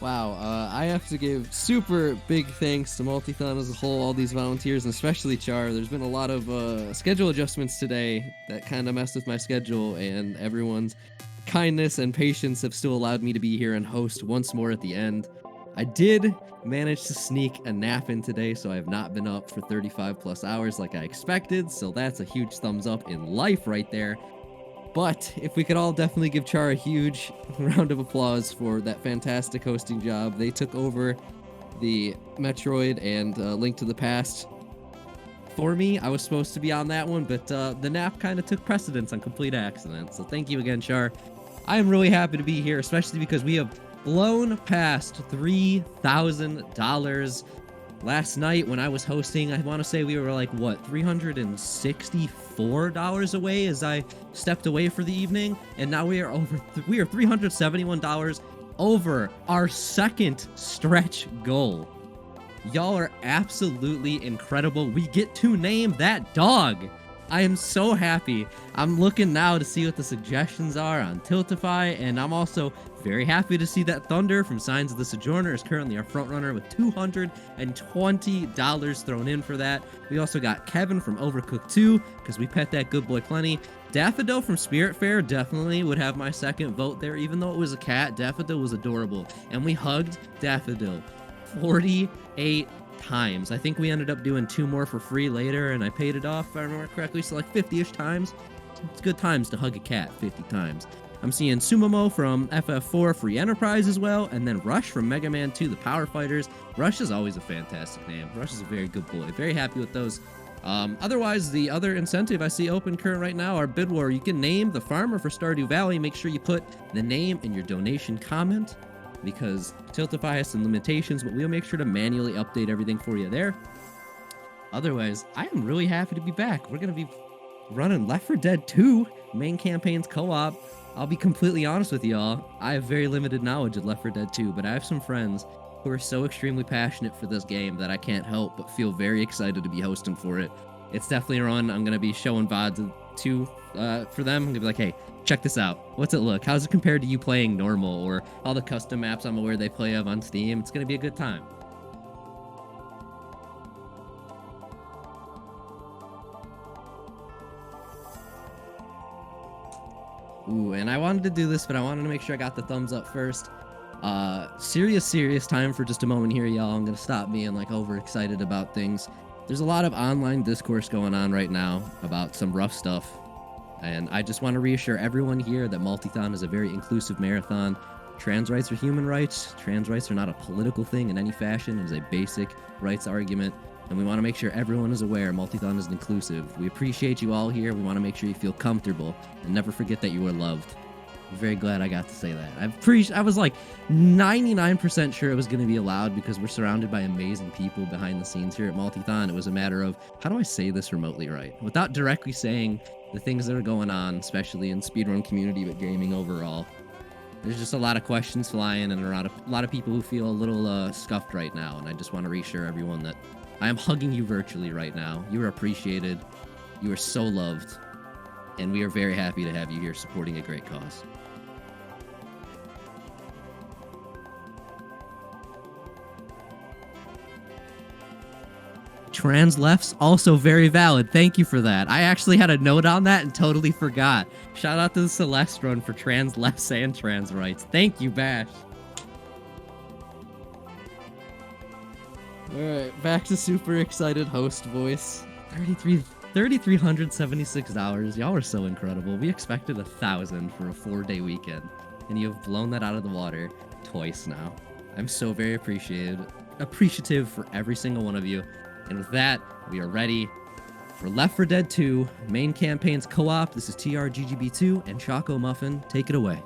Wow, I have to give super big thanks to Multithon as a whole, all these volunteers, and especially Char. There's been a lot of schedule adjustments today that kind of messed with my schedule, and everyone's kindness and patience have still allowed me to be here and host once more at the end. I did manage to sneak a nap in today, so I have not been up for 35 plus hours like I expected, so that's a huge thumbs up in life right there. But if we could all definitely give Char a huge round of applause for that fantastic hosting job. They took over the Metroid and Link to the Past for me. I was supposed to be on that one, but the nap kind of took precedence on complete accident. So thank you again, Char. I am really happy to be here, especially because we have blown past $3,000. Last night when I was hosting, I want to say we were like, what, $364 away as I stepped away for the evening, and now we are $371 over our second stretch goal. Y'all are absolutely incredible. We get to name that dog. I am so happy. I'm looking now to see what the suggestions are on Tiltify, and I'm also very happy to see that Thunder from Signs of the Sojourner is currently our front runner with $220 thrown in for that. We also got Kevin from Overcooked 2, because we pet that good boy plenty. Daffodil from Spirit Fair definitely would have my second vote there, even though it was a cat. Daffodil was adorable, and we hugged Daffodil 48 times. I think we ended up doing 2 more for free later, and I paid it off, if I remember correctly, so like 50-ish times. It's good times to hug a cat 50 times. I'm seeing Sumomo from FF4 Free Enterprise as well, and then Rush from Mega Man 2 The Power Fighters. Rush is always a fantastic name. Rush is a very good boy. Very happy with those. Otherwise, the other incentive I see open current right now are Bid War. You can name the farmer for Stardew Valley. Make sure you put the name in your donation comment, because Tiltify has some limitations, but we'll make sure to manually update everything for you there. Otherwise, I am really happy to be back. We're going to be running Left 4 Dead 2 main campaigns co-op. I'll be completely honest with y'all. I have very limited knowledge of Left 4 Dead 2, but I have some friends who are so extremely passionate for this game that I can't help but feel very excited to be hosting for it. It's definitely a run. I'm going to be showing VODs for them. I'm going to be like, hey, check this out. What's it look? How's it compared to you playing normal, or all the custom maps I'm aware they play of on Steam? It's going to be a good time. Ooh, and I wanted to do this, but I wanted to make sure I got the thumbs up first. Serious time for just a moment here, y'all. I'm going to stop being like overexcited about things. There's a lot of online discourse going on right now about some rough stuff, and I just want to reassure everyone here that Multithon is a very inclusive marathon. Trans rights are human rights. Trans rights are not a political thing in any fashion. It is a basic rights argument, and we want to make sure everyone is aware Multithon is inclusive. We appreciate you all here. We want to make sure you feel comfortable, and never forget that you are loved. I'm very glad I got to say that. I was like 99% sure it was going to be allowed, because we're surrounded by amazing people behind the scenes here at Multithon. It was a matter of, how do I say this remotely right without directly saying the things that are going on, especially in speedrun community, but gaming overall. There's just a lot of questions flying, and a lot of people who feel a little scuffed right now, and I just want to reassure everyone that I am hugging you virtually right now. You are appreciated. You are so loved, and we are very happy to have you here supporting a great cause. Trans left's also very valid. Thank you for that. I actually had a note on that and totally forgot. Shout out to the Celeste run for trans lefts and trans rights. Thank you, Bash. Alright, back to super excited host voice. $3,376. Y'all are so incredible. We expected 1,000 for a 4-day weekend, and you have blown that out of the water twice now. I'm so very appreciative for every single one of you. And with that, we are ready for Left 4 Dead 2 main campaigns co-op. This is TRGGB2 and ChocoMuffin. Take it away.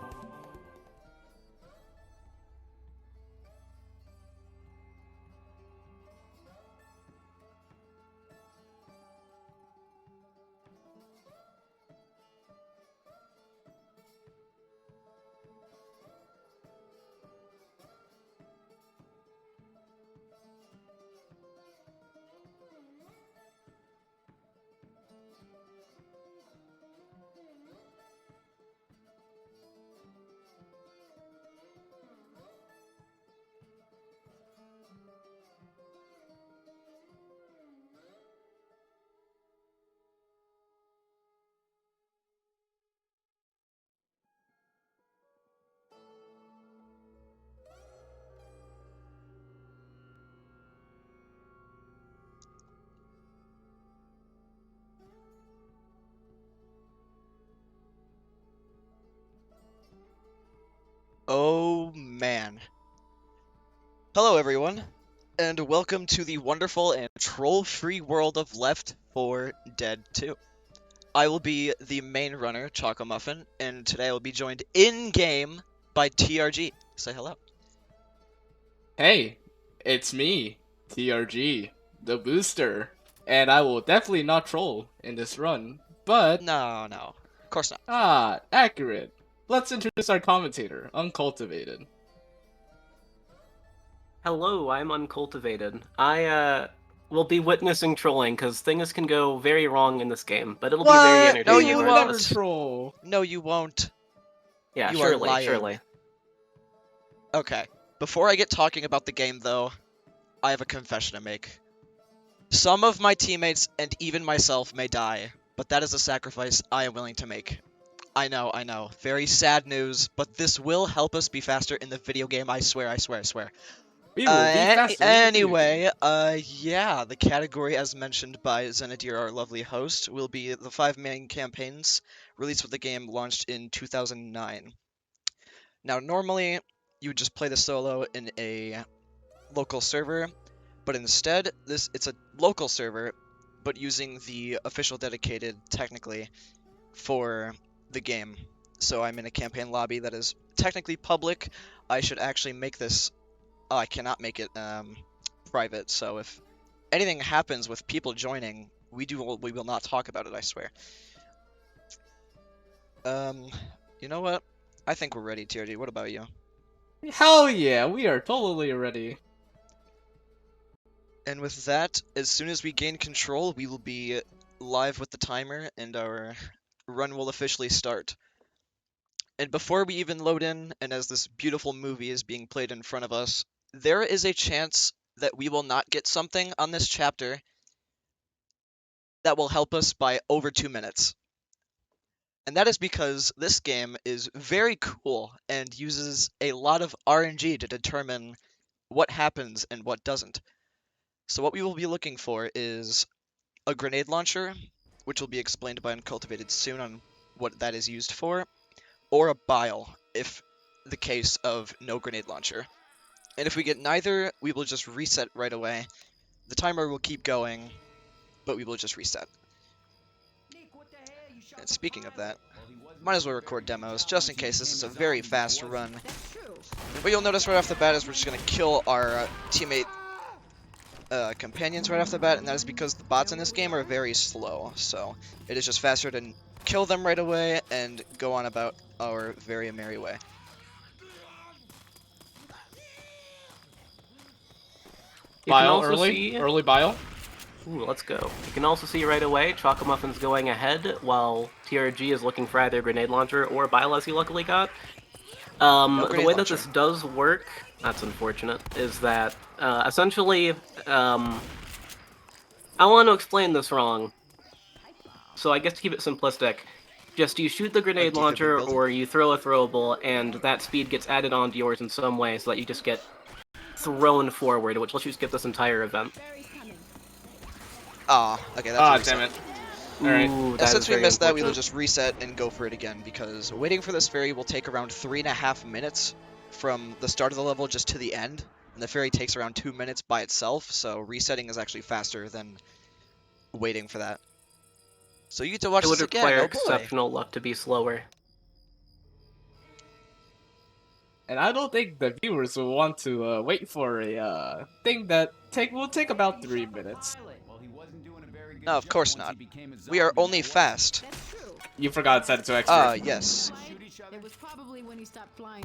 Oh man. Hello everyone, and welcome to the wonderful and troll-free world of Left 4 Dead 2. I will be the main runner, ChocoMuffin, and today I will be joined in-game by TRG. Say hello. Hey, it's me, TRG, the booster, and I will definitely not troll in this run, but, No, of course not. accurate. Let's introduce our commentator, Uncultivated. Hello, I'm Uncultivated. I will be witnessing trolling because things can go very wrong in this game, but it'll be very What? entertaining. No, you will won't. never troll. No, you won't. Yeah, You are surely, lying. surely. Okay, before I get talking about the game though, I have a confession to make. Some of my teammates and even myself may die, but that is a sacrifice I am willing to make. I know. Very sad news, but this will help us be faster in the video game, I swear. We will be faster in the video game. Anyway, yeah, the category as mentioned by Zenadir, our lovely host, will be the 5 main campaigns released with the game launched in 2009. Now, normally, you would just play the solo in a local server, but instead, it's a local server, but using the official dedicated, technically, for the game. So I'm in a campaign lobby that is technically public. I should actually make this... Oh, I cannot make it private, so if anything happens with people joining, we will not talk about it, I swear. You know what? I think we're ready, TRG. What about you? Hell yeah, we are totally ready. And with that, as soon as we gain control, we will be live with the timer, and our run will officially start. And before we even load in, and as this beautiful movie is being played in front of us, there is a chance that we will not get something on this chapter that will help us by over 2 minutes. And that is because this game is very cool and uses a lot of RNG to determine what happens and what doesn't. So what we will be looking for is a grenade launcher, which will be explained by Uncultivated soon on what that is used for, or a bile, if the case of no grenade launcher. And if we get neither, we will just reset right away. The timer will keep going, but we will just reset. And speaking of that, might as well record demos, just in case this is a very fast run. What you'll notice right off the bat is we're just going to kill our teammate companions right off the bat, and that is because the bots in this game are very slow, so it is just faster to kill them right away and go on about our very merry way. Bile early bile. Ooh, let's go. You can also see right away ChocoMuffin's going ahead while TRG is looking for either a grenade launcher or a bile as he luckily got. The way that this does work, that's unfortunate, is that essentially, I want to explain this wrong, so I guess to keep it simplistic, just you shoot the grenade launcher or you throw a throwable and that speed gets added onto yours in some way so that you just get thrown forward, which lets you skip this entire event. Okay, that's damn it. Alright, since we missed that, we will just reset and go for it again, because waiting for this ferry will take around 3.5 minutes from the start of the level just to the end, and the ferry takes around 2 minutes by itself, so resetting is actually faster than waiting for that. So you get to watch this again. It would require exceptional luck to be slower. And I don't think the viewers will want to wait for a thing that will take about 3 minutes. No, of course not. We are only fast. You forgot to set it to expert. Yes. It was probably when he stopped flying.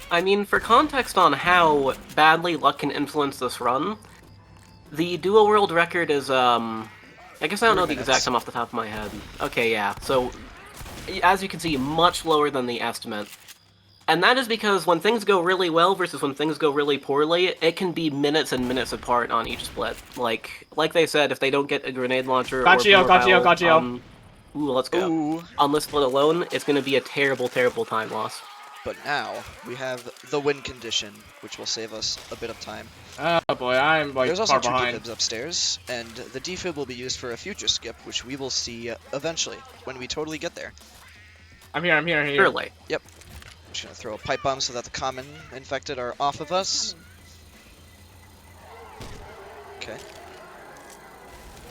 I mean, for context on how badly luck can influence this run, the duo world record is, I guess I don't know the exact time off the top of my head. Okay, yeah, so, as you can see, much lower than the estimate. And that is because when things go really well versus when things go really poorly, it can be minutes and minutes apart on each split. Like they said, if they don't get a grenade launcher Gotcha. Ooh, let's go. Ooh. On this split alone, it's going to be a terrible, terrible time loss. But now, we have the win condition, which will save us a bit of time. Oh boy, I'm like There's also far 2 behind. defibs upstairs, and the defib will be used for a future skip, which we will see eventually, when we totally get there. I'm here. Surely. Yep. Just gonna throw a pipe bomb so that the common infected are off of us. Okay.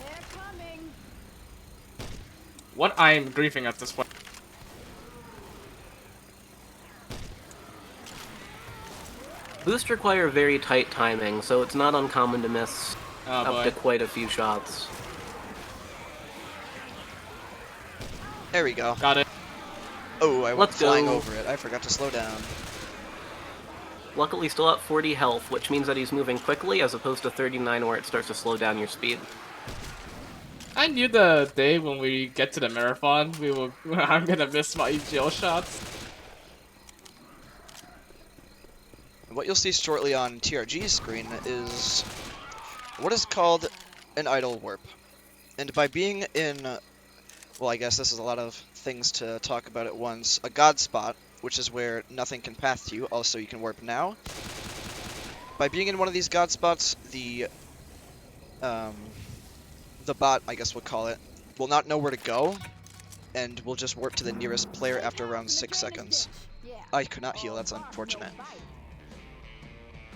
They're coming. What I am griefing at this point. Boosts require very tight timing, so it's not uncommon to miss Oh up boy. to quite a few shots. There we go. Got it. Oh, I went Let's flying go. over it. I forgot to slow down. Luckily still at 40 health, which means that he's moving quickly as opposed to 39 where it starts to slow down your speed. I knew the day when we get to the marathon, I'm gonna miss my jail shots. What you'll see shortly on TRG's screen is what is called an idle warp. And by being in, well, I guess this is a lot of things to talk about at once, a god spot, which is where nothing can path to you, also you can warp now. By being in one of these god spots, the bot, I guess we'll call it, will not know where to go, and will just warp to the nearest player after around 6 seconds. I could not heal, that's unfortunate.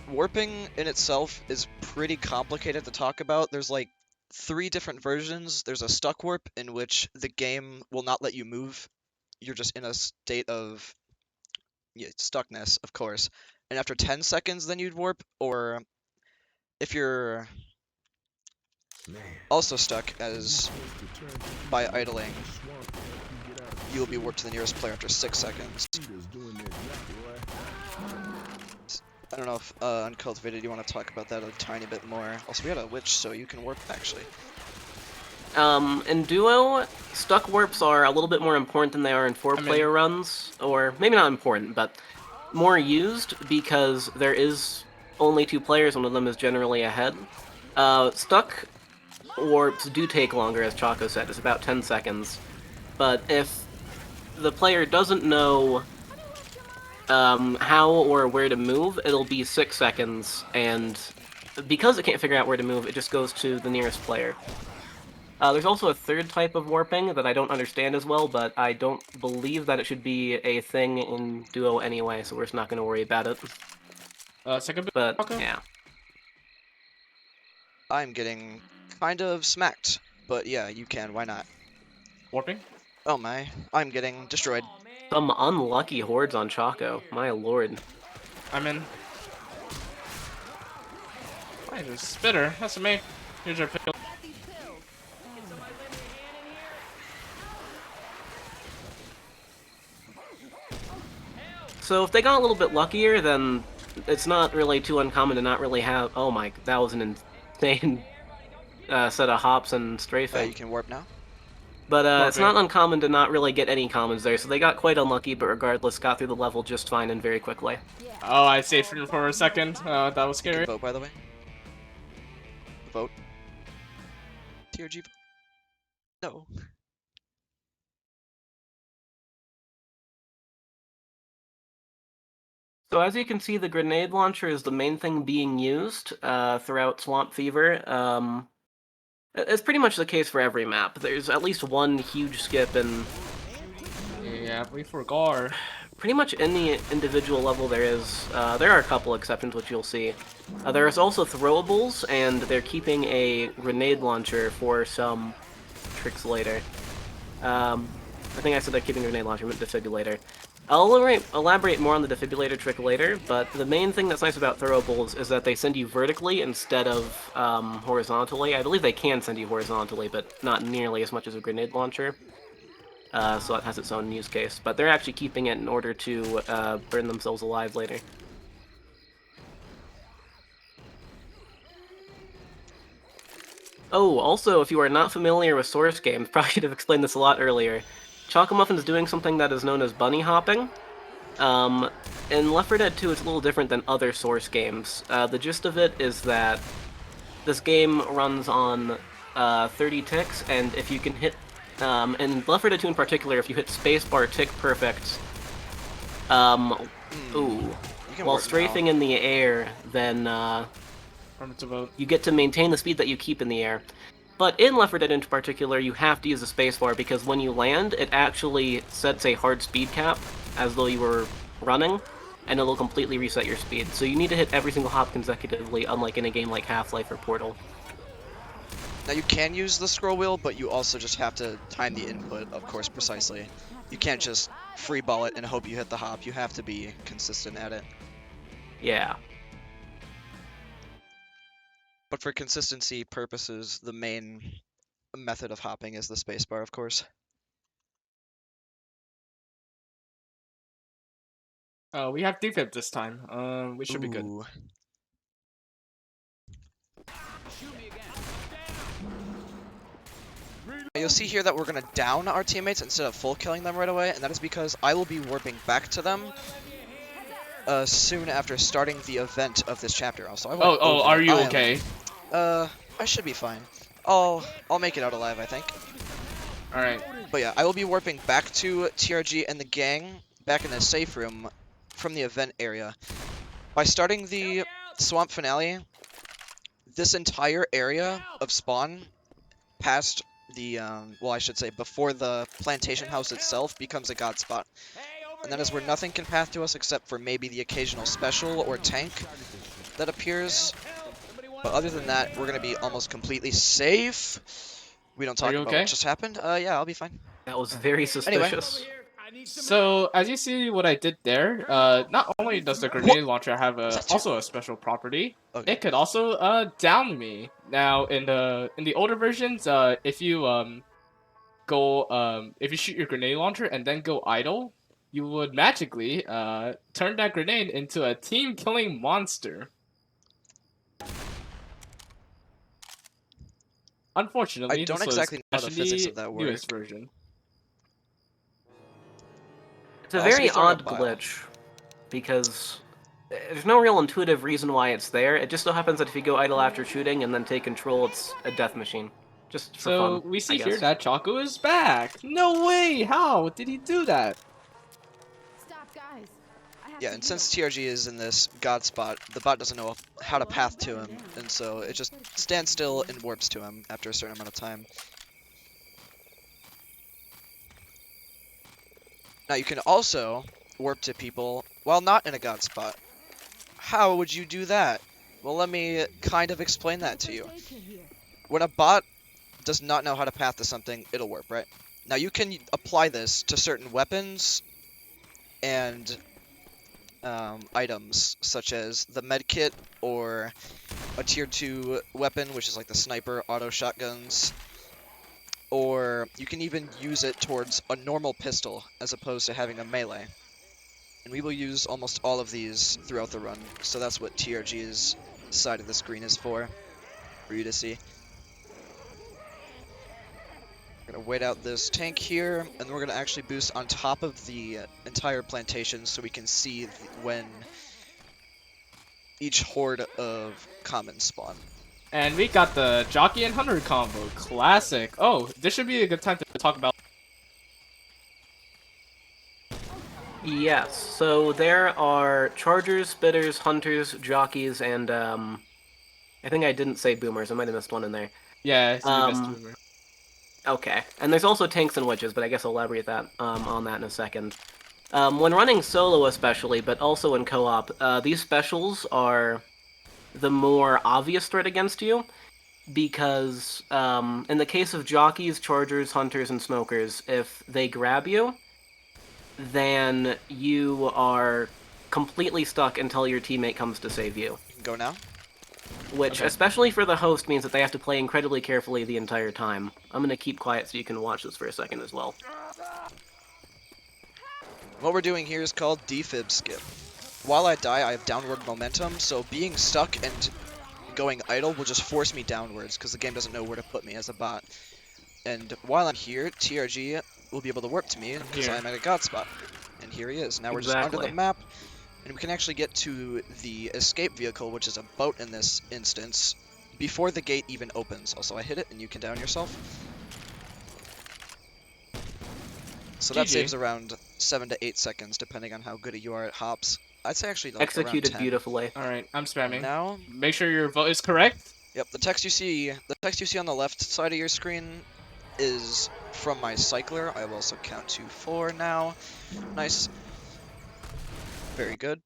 Warping in itself is pretty complicated to talk about. There's like 3 different versions. There's a stuck warp, in which the game will not let you move. You're just in a state of stuckness, of course. And after 10 seconds, then you'd warp, or if you're also stuck as by idling, you'll be warped to the nearest player after 6 seconds. I don't know if Uncultivated, you want to talk about that a tiny bit more. Also, we had a witch, so you can warp actually. In Duo, stuck warps are a little bit more important than they are in 4-player runs, or maybe not important, but more used because there is only 2 players, one of them is generally ahead. Stuck warps do take longer, as Choco said, it's about 10 seconds. But if the player doesn't know how or where to move, it'll be 6 seconds, and because it can't figure out where to move, it just goes to the nearest player. There's also a third type of warping that I don't understand as well, but I don't believe that it should be a thing in Duo anyway, so we're just not going to worry about it. Second bit. But, Okay. yeah. I'm getting kind of smacked, but yeah, you can, why not? Warping. Oh my, I'm getting destroyed. Some unlucky hordes on Choco, my lord. I'm in. Why is spitter? That's a main. Here's our pill. So if they got a little bit luckier, then it's not really too uncommon to not really have... Oh my, that was an insane set of hops and strafing. You can warp now? But it's not uncommon to not really get any commons there, so they got quite unlucky, but regardless, got through the level just fine and very quickly. Oh, I saved for a second. That was You scary. can vote, by the way. Vote. TRG. No. So as you can see, the grenade launcher is the main thing being used throughout Swamp Fever. It's pretty much the case for every map. There's at least one huge skip in Yeah, wait for Gar. pretty much any individual level there is. There are a couple exceptions, which you'll see. There's also throwables, and they're keeping a grenade launcher for some tricks later. I think I said they're keeping a grenade launcher, meant defibrillator. I'll elaborate more on the defibrillator trick later, but the main thing that's nice about throwables is that they send you vertically instead of horizontally. I believe they can send you horizontally, but not nearly as much as a grenade launcher. So it has its own use case. But they're actually keeping it in order to burn themselves alive later. Oh, also, if you are not familiar with Source games, probably should have explained this a lot earlier. ChocoMuffin is doing something that is known as bunny hopping. In Left 4 Dead 2, it's a little different than other Source games. The gist of it is that this game runs on 30 ticks, and if you can hit, in Left 4 Dead 2 in particular, if you hit spacebar tick perfect, while strafing in the air, then you get to maintain the speed that you keep in the air. But in Left 4 Dead in particular, you have to use the spacebar because when you land, it actually sets a hard speed cap, as though you were running, and it'll completely reset your speed. So you need to hit every single hop consecutively, unlike in a game like Half-Life or Portal. Now you can use the scroll wheel, but you also just have to time the input, of course, precisely. You can't just free ball it and hope you hit the hop. You have to be consistent at it. Yeah. But for consistency purposes, the main method of hopping is the spacebar, of course. We have defib this time. We should be good. Ooh. You'll see here that we're going to down our teammates instead of full killing them right away, and that is because I will be warping back to them soon after starting the event of this chapter. Also, Are you okay? I should be fine. I'll make it out alive, I think. All right. But yeah, I will be warping back to TRG and the gang back in the safe room from the event area. By starting the swamp finale, this entire area of spawn past the, well, I should say before the plantation house itself becomes a god spot. And that is where nothing can path to us except for maybe the occasional special or tank that appears. But other than that, we're going to be almost completely safe. We don't talk about what just happened. Yeah, I'll be fine. That was very suspicious. So, as you see what I did there, not only does the grenade launcher have also a special property, it could also down me. Now, in the older versions, if you if you shoot your grenade launcher and then go idle, you would magically turn that grenade into a team-killing monster. Unfortunately, I don't exactly know how the physics of that work. Newest version. It's a very odd glitch, because there's no real intuitive reason why it's there. It just so happens that if you go idle after shooting and then take control, it's a death machine. Just for fun, we see here that Choco is back. No way! How did he do that? Stop, guys. Yeah, and since TRG is in this god spot, the bot doesn't know how to path to him, and so it just stands still and warps to him after a certain amount of time. Now you can also warp to people while not in a god spot. How would you do that? Well, let me kind of explain that to you. When a bot does not know how to path to something, it'll warp, right? Now you can apply this to certain weapons and items, such as the medkit or a tier 2 weapon, which is like the sniper auto shotguns. Or you can even use it towards a normal pistol as opposed to having a melee. And we will use almost all of these throughout the run, so that's what TRG's side of the screen is for you to see. We're going to wait out this tank here, and we're going to actually boost on top of the entire plantation so we can see when each horde of commons spawn. And we got the Jockey and Hunter combo. Classic. Oh, this should be a good time to talk about. Yes, so there are Chargers, Spitters, Hunters, Jockeys, and I think I didn't say Boomers. I might have missed one in there. Yeah, you missed Boomer. Okay, and there's also Tanks and Witches, but I guess I'll elaborate on that in a second. When running solo especially, but also in co-op, these specials are the more obvious threat against you, because in the case of Jockeys, Chargers, Hunters, and Smokers, if they grab you, then you are completely stuck until your teammate comes to save you. You can go now? Which, especially for the host, means that they have to play incredibly carefully the entire time. I'm gonna keep quiet so you can watch this for a second as well. What we're doing here is called defib skip. While I die, I have downward momentum, so being stuck and going idle will just force me downwards, because the game doesn't know where to put me as a bot. And while I'm here, TRG will be able to warp to me, because I'm at a god spot. And here he is. Now we're just under the map, and we can actually get to the escape vehicle, which is a boat in this instance, before the gate even opens. Also, I hit it, and you can down yourself. So that saves around 7 to 8 seconds, depending on how good you are at hops. I'd say actually like executed beautifully. All right, I'm spamming. Now, make sure your vote is correct. Yep, the text you see on the left side of your screen is from my cycler. I will also count to 4 now. Nice. Very good.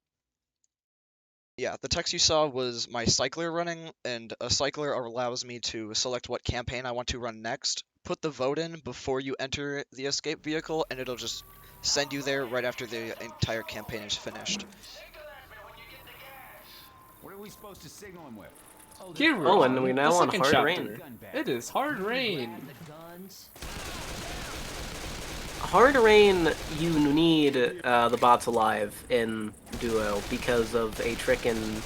Yeah, the text you saw was my cycler running, and a cycler allows me to select what campaign I want to run next, put the vote in before you enter the escape vehicle, and it'll just send you there right after the entire campaign is finished. What are we supposed to signal him with? Here we're Oh, on and we're the now on second Hard chapter. Rain. It is Hard Rain. Hard Rain, you need the bots alive in Duo because of a trick in...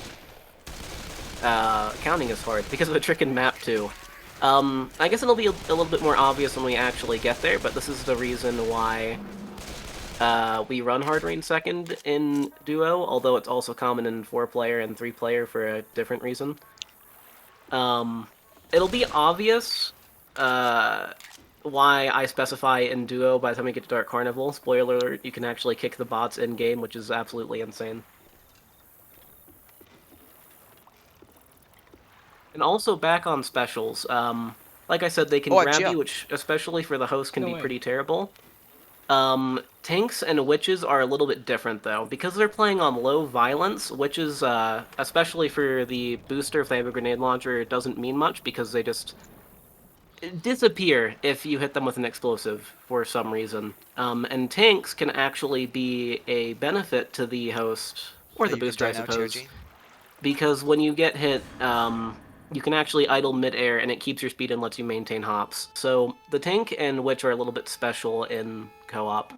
counting is hard, because of a trick in Map 2. I guess it'll be a little bit more obvious when we actually get there, but this is the reason why we run Hard Rain second in Duo, although it's also common in 4-player and 3-player for a different reason. It'll be obvious why I specify in Duo by the time we get to Dark Carnival. Spoiler alert, you can actually kick the bots in-game, which is absolutely insane. And also back on specials, like I said, they can grab you, which, especially for the host, can be pretty terrible. Tanks and witches are a little bit different, though. Because they're playing on low violence, witches, especially for the booster, if they have a grenade launcher, it doesn't mean much, because they just disappear if you hit them with an explosive for some reason. And tanks can actually be a benefit to the host, or the booster, I suppose. Because when you get hit, you can actually idle mid-air, and it keeps your speed and lets you maintain hops. So the tank and witch are a little bit special in co-op.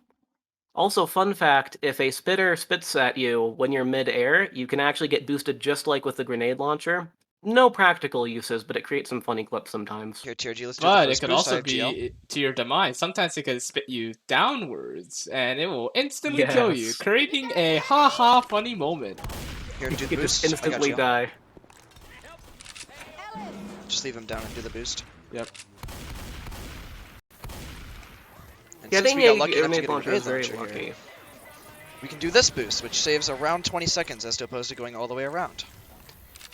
Also, fun fact, if a spitter spits at you when you're mid-air, you can actually get boosted just like with the grenade launcher. No practical uses, but it creates some funny clips sometimes. Here, TRG, let's do But the it first could boost. also be to your demise. Sometimes it could spit you downwards, and it will instantly kill you, creating a ha-ha funny moment. Here, do the You boost. just instantly die. Just leave him down and do the boost. Yep. And Yeah, I since think we got lucky enough to grenade get a launcher is grenade very launcher lucky. here, we can do this boost, which saves around 20 seconds as opposed to going all the way around.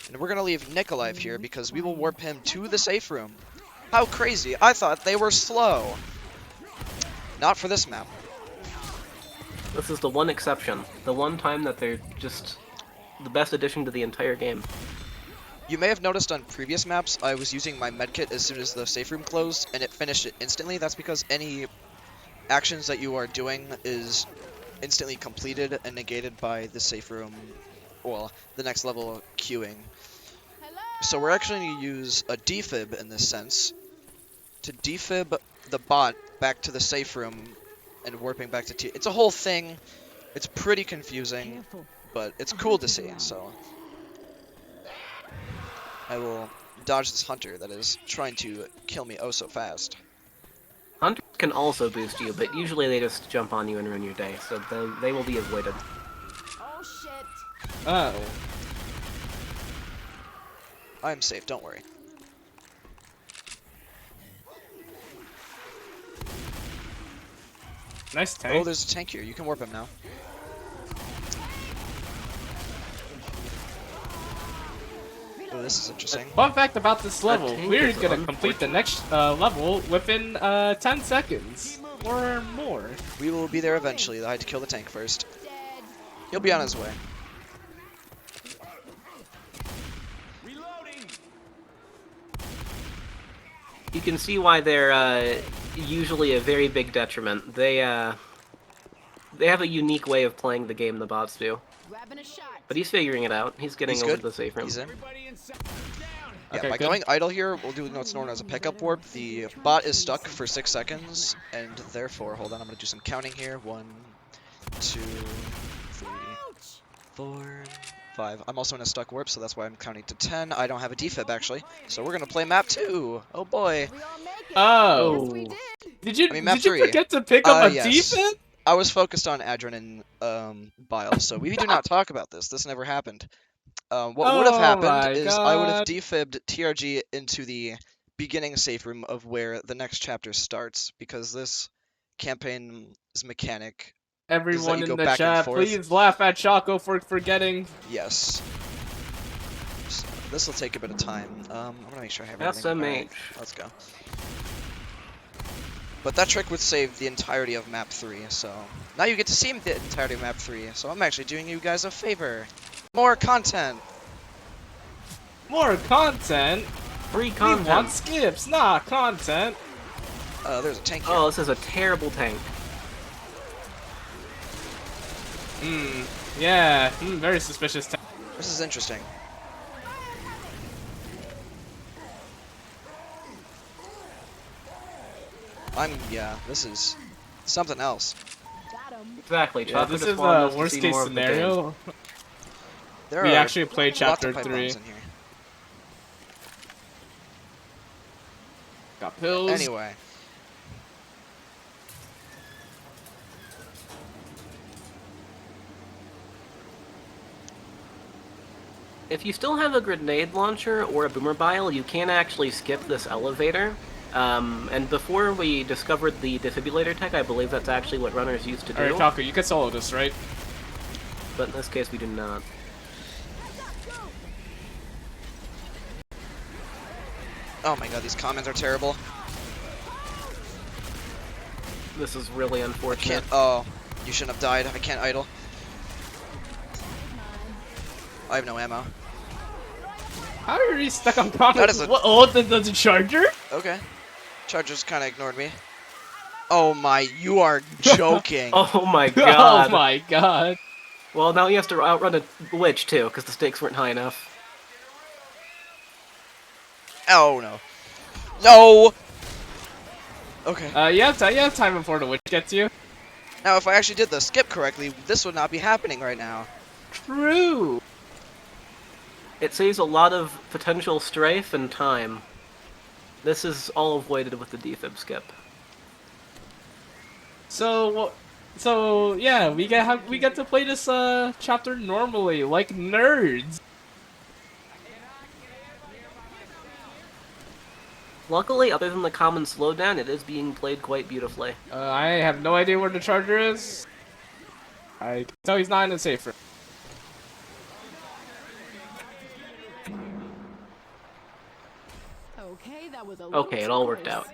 And we're going to leave Nick alive here because we will warp him to the safe room. How crazy. I thought they were slow. Not for this map. This is the one exception. The one time that they're just the best addition to the entire game. You may have noticed on previous maps I was using my medkit as soon as the safe room closed and it finished it instantly. That's because any actions that you are doing is instantly completed and negated by the safe room, well, the next level queuing. So we're actually going to use a defib in this sense to defib the bot back to the safe room and warping back to T. It's a whole thing. It's pretty confusing, but it's cool to see, so I will dodge this hunter that is trying to kill me oh so fast. Hunters can also boost you, but usually they just jump on you and ruin your day, so they will be avoided. Oh shit. Oh. I'm safe, don't worry. Nice tank. Oh, there's a tank here. You can warp him now. Oh, this is interesting. Fun fact about this level, tank we're is gonna complete the next level within 10 seconds or more. We will be there eventually. I had to kill the tank first. Dead. He'll be on his way. You can see why they're usually a very big detriment. They have a unique way of playing the game, the bots do. Grabbing a shot. But he's figuring it out. He's getting over good. to the safe room. He's in. Yeah, Okay, by good. going idle here, we'll do what's known as a pickup warp. The bot is stuck for 6 seconds, and therefore, hold on, I'm going to do some counting here. 1, 2, 3, 4, 5. I'm also in a stuck warp, so that's why I'm counting to 10. I don't have a defib, actually. So we're going to play map 2. Oh, boy. We all make it. Oh. Yes, we did. Did you, I mean, map did you 3. forget to pick up a Yes. defib? I was focused on Adrenaline Bile, so we do not talk about this. This never happened. What would have Oh my happened is I would have God. defibbed TRG into the beginning safe room of where the next chapter starts, because this campaign's mechanic, Everyone you in go the back and chat, forth. please laugh at Choco for forgetting. yes. So, This will take a bit of time. I'm gonna make sure I have everything. SMH. Alright, let's go. But that trick would save the entirety of map 3, so now you get to see the entirety of map 3. So I'm actually doing you guys a favor. More content. More content? Free We content. want skips, not content. There's a tank here. Oh, this is a terrible tank. Yeah, very suspicious. This is interesting. Yeah, this is something else. Got him. Exactly. Yeah, Chocolate this just is wanted a us to worst see case more of the game. scenario. There We are actually played lots chapter of pipe 3. bombs in here. Got pills. Anyway. If you still have a grenade launcher or a boomer bile, you can actually skip this elevator. And before we discovered the defibrillator tech, I believe that's actually what runners used to do. Alright, Choco, you can solo this, right? But in this case, we do not. Oh my god, these comments are terrible. This is really I unfortunate. can't. Oh, you shouldn't have died. I can't idle. I have no ammo. How are you stuck on promise? That is a- What? Oh, the charger? Okay. Chargers kind of ignored me. Oh my, you are joking. Oh my god. Oh my god. Well, now you have to outrun a witch too, because the stakes weren't high enough. Oh no. No! Okay. You have time before the witch gets you. Now, if I actually did the skip correctly, this would not be happening right now. True. It saves a lot of potential strafe and time. This is all avoided with the defib skip. So yeah, we get to play this chapter normally, like nerds. Luckily, other than the common slowdown, it is being played quite beautifully. I have no idea where the charger is. I can tell he's not in the safe room. Okay, that was a Okay, it all worked out. Come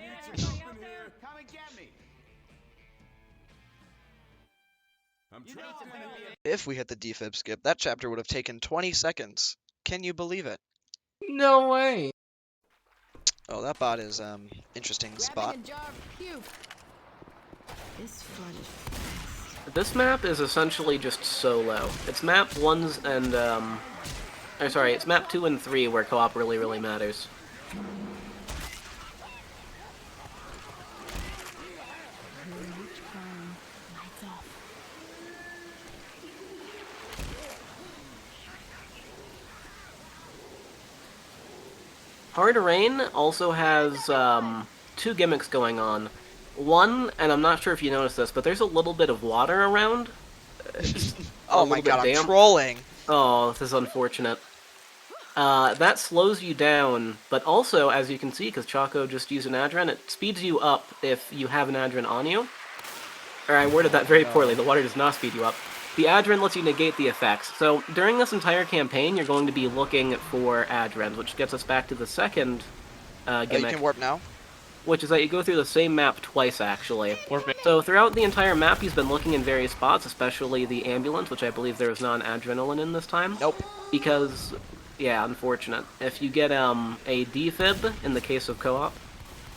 and get me. I'm trapped. If we hit the defib skip, that chapter would have taken 20 seconds. Can you believe it? No way. Oh, that bot is, interesting spot. Grabbing a jar of puke. This fun is fast. This map is essentially just solo. It's map 1's and, or sorry, it's map 2 and 3 where co-op really, really matters. Which crime? Lights off. Hard Rain also has, two gimmicks going on. One, and I'm not sure if you noticed this, but there's a little bit of water around. Oh my little bit god, I'm damp. trolling. Oh, this is unfortunate. That slows you down, but also, as you can see, because Choco just used an Adren, it speeds you up if you have an Adren on you. Or I worded that very poorly, the water does not speed you up. The Adren lets you negate the effects. So, during this entire campaign, you're going to be looking for Adrens, which gets us back to the second You gimmick, can warp now. which is that you go through the same map twice, actually. Warping. So throughout the entire map, he's been looking in various spots, especially the ambulance, which I believe there is non-adrenaline in this time. Nope. Because, yeah, unfortunate. If you get a defib, in the case of co-op,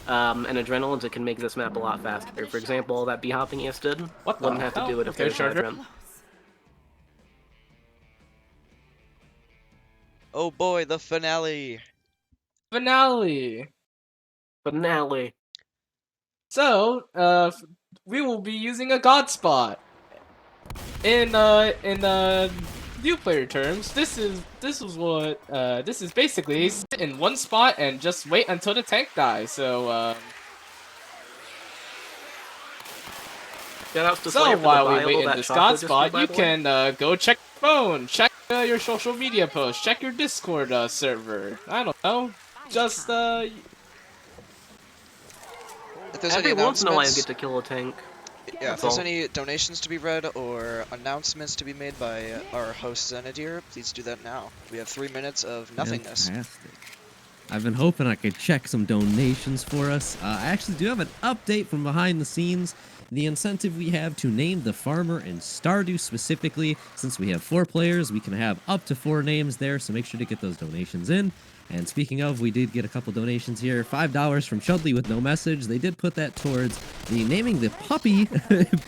and adrenalines, it can make this map a lot faster. For example, that b-hopping you just did, What the wouldn't have to hell? do it if Okay, there's Charger. adren. Oh boy, the finale. Finale. Finale. So, we will be using a god spot. In new player terms, this is basically sit in one spot and just wait until the tank dies. So, Shoutouts to so Slayer for the while we Bible wait in that this Choco god just spot, did, by you the way. can go check your phone, check your social media posts, check your Discord server. I don't know, just If there's any Every once in a while you announcements, get to kill a tank. Yeah, if That's there's all. any donations to be read or announcements to be made by our host Zenadir, please do that now. We have 3 minutes of nothingness. Fantastic. I've been hoping I could check some donations for us. I actually do have an update from behind the scenes. The incentive we have to name the farmer in Stardew specifically, since we have 4 players, we can have up to 4 names there, so make sure to get those donations in. And speaking of, we did get a couple donations here. $5 from Chudley with no message. They did put that towards the naming the puppy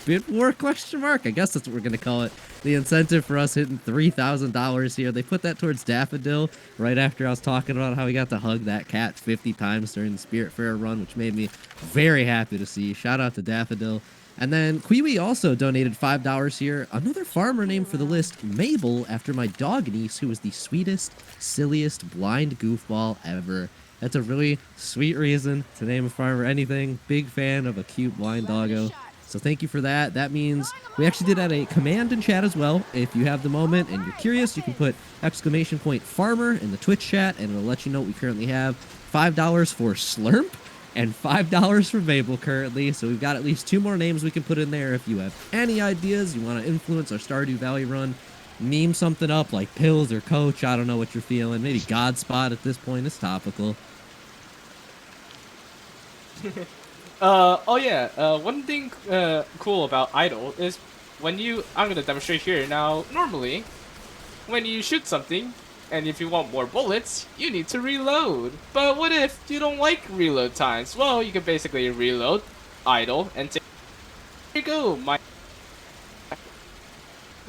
bit war question mark. I guess that's what we're going to call it. The incentive for us hitting $3,000 here. They put that towards Daffodil right after I was talking about how we got to hug that cat 50 times during the Spirit Fair run, which made me very happy to see. Shout out to Daffodil. And then Kiwi also donated $5 here. Another farmer name for the list, Mabel, after my dog niece, who was the sweetest, silliest, blind goofball ever. That's a really sweet reason to name a farmer anything. Big fan of a cute blind doggo. So thank you for that. That means we actually did add a command in chat as well. If you have the moment and you're curious, you can put !farmer in the Twitch chat and it'll let you know what we currently have. $5 for Slurp and $5 for Mabel currently. So we've got at least 2 more names we can put in there. If you have any ideas, you want to influence our Stardew Valley run, meme something up like Pills or Coach. I don't know what you're feeling. Maybe Godspot at this point is topical. Oh yeah, one thing cool about idle is when you, I'm gonna demonstrate here. Now, normally, when you shoot something, and if you want more bullets, you need to reload. But what if you don't like reload times? Well, you can basically reload, idle, and here you go, my...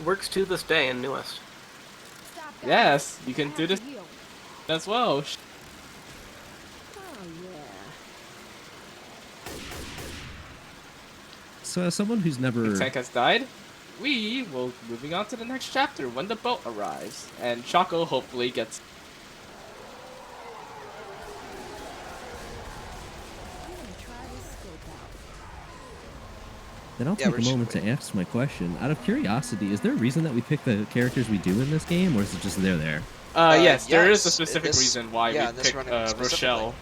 Works to this day in Newest. Yes, you can do this as well. Oh, yeah. So as someone who's never... The tank has died. We will moving on to the next chapter when the boat arrives, and Choco hopefully gets... I'm gonna try this scope out. Then I'll Yeah, take we're a just moment to ask my question. Out of curiosity, is there a reason that we pick the characters we do in this game, or is it just they're there? yes, there is a yes, specific this- reason why yeah, we this picked running specifically. Rochelle.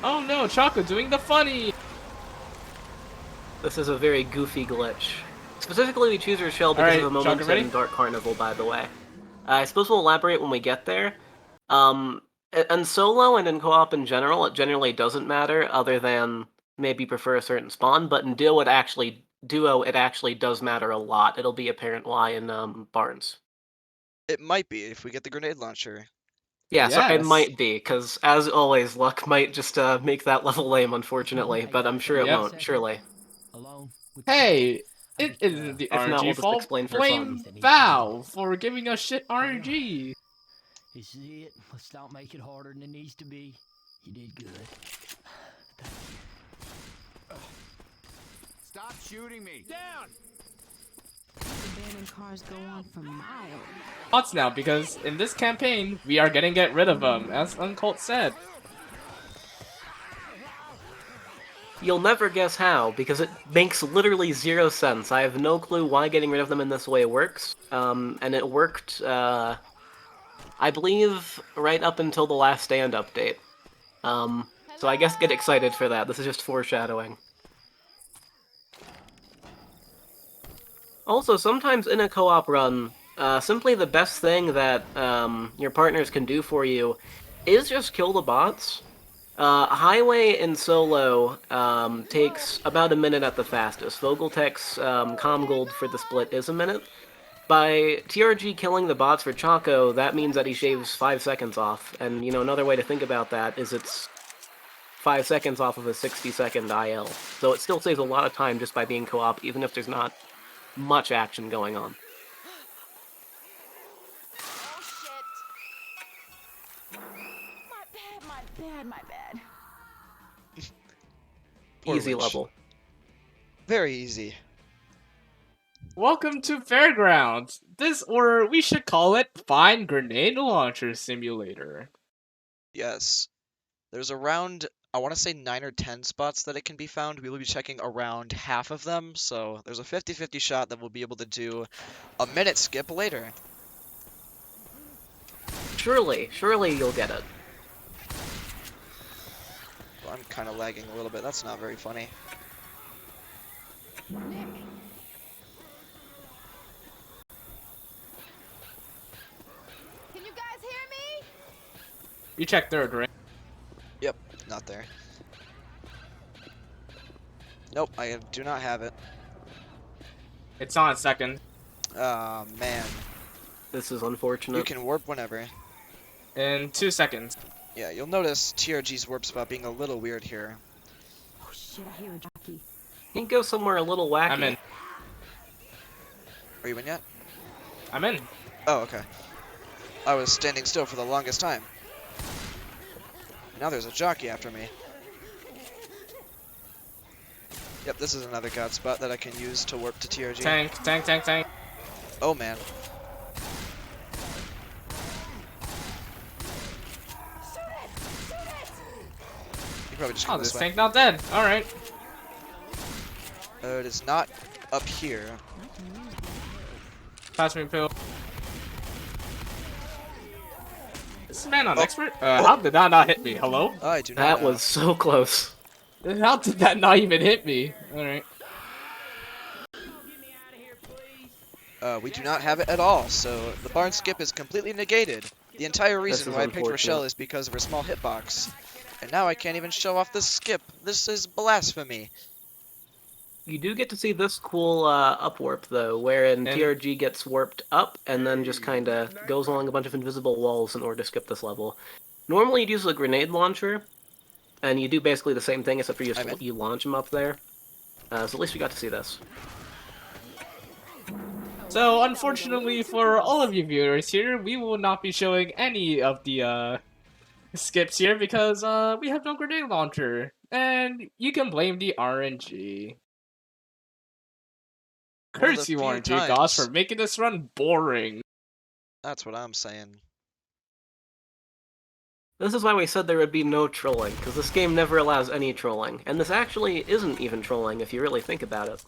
Oh no, Choco doing the funny! This is a very goofy glitch. Specifically, we choose Rochelle because Alright, of the Choco, moments ready? in Dark Carnival, by the way. I suppose we'll elaborate when we get there. And solo and in co-op in general, it generally doesn't matter, other than maybe prefer a certain spawn, but in duo it actually does matter a lot. It'll be apparent why in Barnes. It might be if we get the grenade launcher. Yeah, so it Yes. might be, because as always, luck might just make that level lame, unfortunately, but I'm sure it Yep. won't, surely. Hey, it is the If not, we'll RNG just fault. explain for Blame fun. Val for giving us shit RNG. This is it. Let's not make it harder than it needs to be. You did good. Stop shooting me. Down! Abandoned cars go on for miles. Thoughts now, because in this campaign, we are gonna get rid of them, as Uncult said. You'll never guess how, because it makes literally 0 sense. I have no clue why getting rid of them in this way works. And it worked, I believe, right up until the Last Stand update. So I guess get excited for that. This is just foreshadowing. Also, sometimes in a co-op run, simply the best thing that your partners can do for you is just kill the bots. Highway in solo takes about a minute at the fastest. Vogeltech's Comgold for the split is a minute. By TRG killing the bots for Choco, that means that he shaves 5 seconds off. And, you know, another way to think about that is it's 5 seconds off of a 60-second IL. So it still saves a lot of time just by being co-op, even if there's not much action going on. Oh shit! My bad. Poor Easy Witch. level. Very easy. Welcome to Fairgrounds. This, or we should call it Find Grenade Launcher Simulator. Yes. There's around, I want to say 9 or 10 spots that it can be found. We will be checking around half of them, so there's a 50-50 shot that we'll be able to do a minute skip later. Surely you'll get it. I'm kind of lagging a little bit. That's not very funny. Nick. Can you guys hear me? You check third, right? Yep, not there. Nope, I do not have it. It's on second. Ah, man. This is unfortunate. You can warp whenever. In 2 seconds. Yeah, you'll notice TRG's warp spot being a little weird here. Oh shit, I hear a jockey. He can go somewhere a little wacky. I'm in. Are you in yet? I'm in. Oh, okay. I was standing still for the longest time. Now there's a jockey after me. Yep, this is another god spot that I can use to warp to TRG. Tank, tank, tank, tank. Oh, man. You probably just Oh, go this this way. tank not dead. Alright. It is not up here. Pass me a pill. Is this man on expert? How did that not hit me? Hello? I do not That know. was so close. How did that not even hit me? Alright. We do not have it at all, so the barn skip is completely negated. The entire reason is why I picked Rochelle unfortunate. is because of her small hitbox. And now I can't even show off this skip. This is blasphemy. You do get to see this cool up warp though, wherein And- TRG gets warped up and then just kind of goes along a bunch of invisible walls in order to skip this level. Normally you'd use a grenade launcher, and you do basically the same thing except for I'm in. you launch them up there. So at least we got to see this. So, unfortunately for all of you viewers here, we will not be showing any of the skips here because we have no grenade launcher. And you can blame the RNG. Well, the Curse you few RNG gods times- for making this run boring. That's what I'm saying. This is why we said there would be no trolling, because this game never allows any trolling. And this actually isn't even trolling if you really think about it.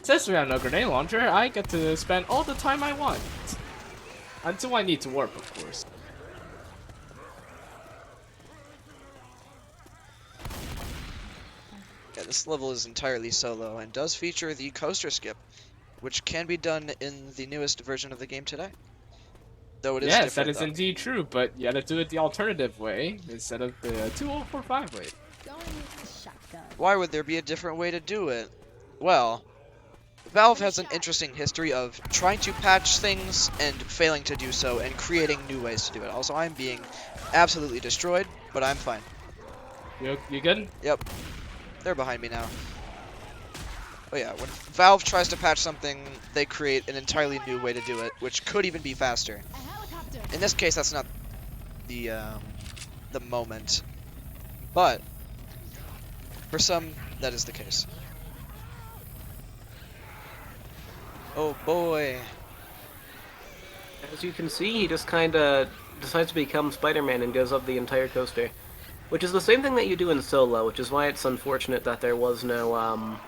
Since we have no grenade launcher, I get to spend all the time I want. Until I need to warp, of course. Yeah, this level is entirely solo and does feature the coaster skip, which can be done in the newest version of the game today. Though it is Yes, that different, is though. indeed true, but you gotta do it the alternative way instead of the 2045 way. Going with the shotgun. Why would there be a different way to do it? Well, Valve has an interesting history of trying to patch things and failing to do so and creating new ways to do it. Also, I'm being absolutely destroyed, but I'm fine. You good? Yep. They're behind me now. Oh yeah, when Valve tries to patch something, they create an entirely new way to do it, which could even be faster. A helicopter. In this case, that's not the moment, but for some, that is the case. Oh boy. As you can see, he just kind of decides to become Spider-Man and goes up the entire coaster. Which is the same thing that you do in solo, which is why it's unfortunate that there was no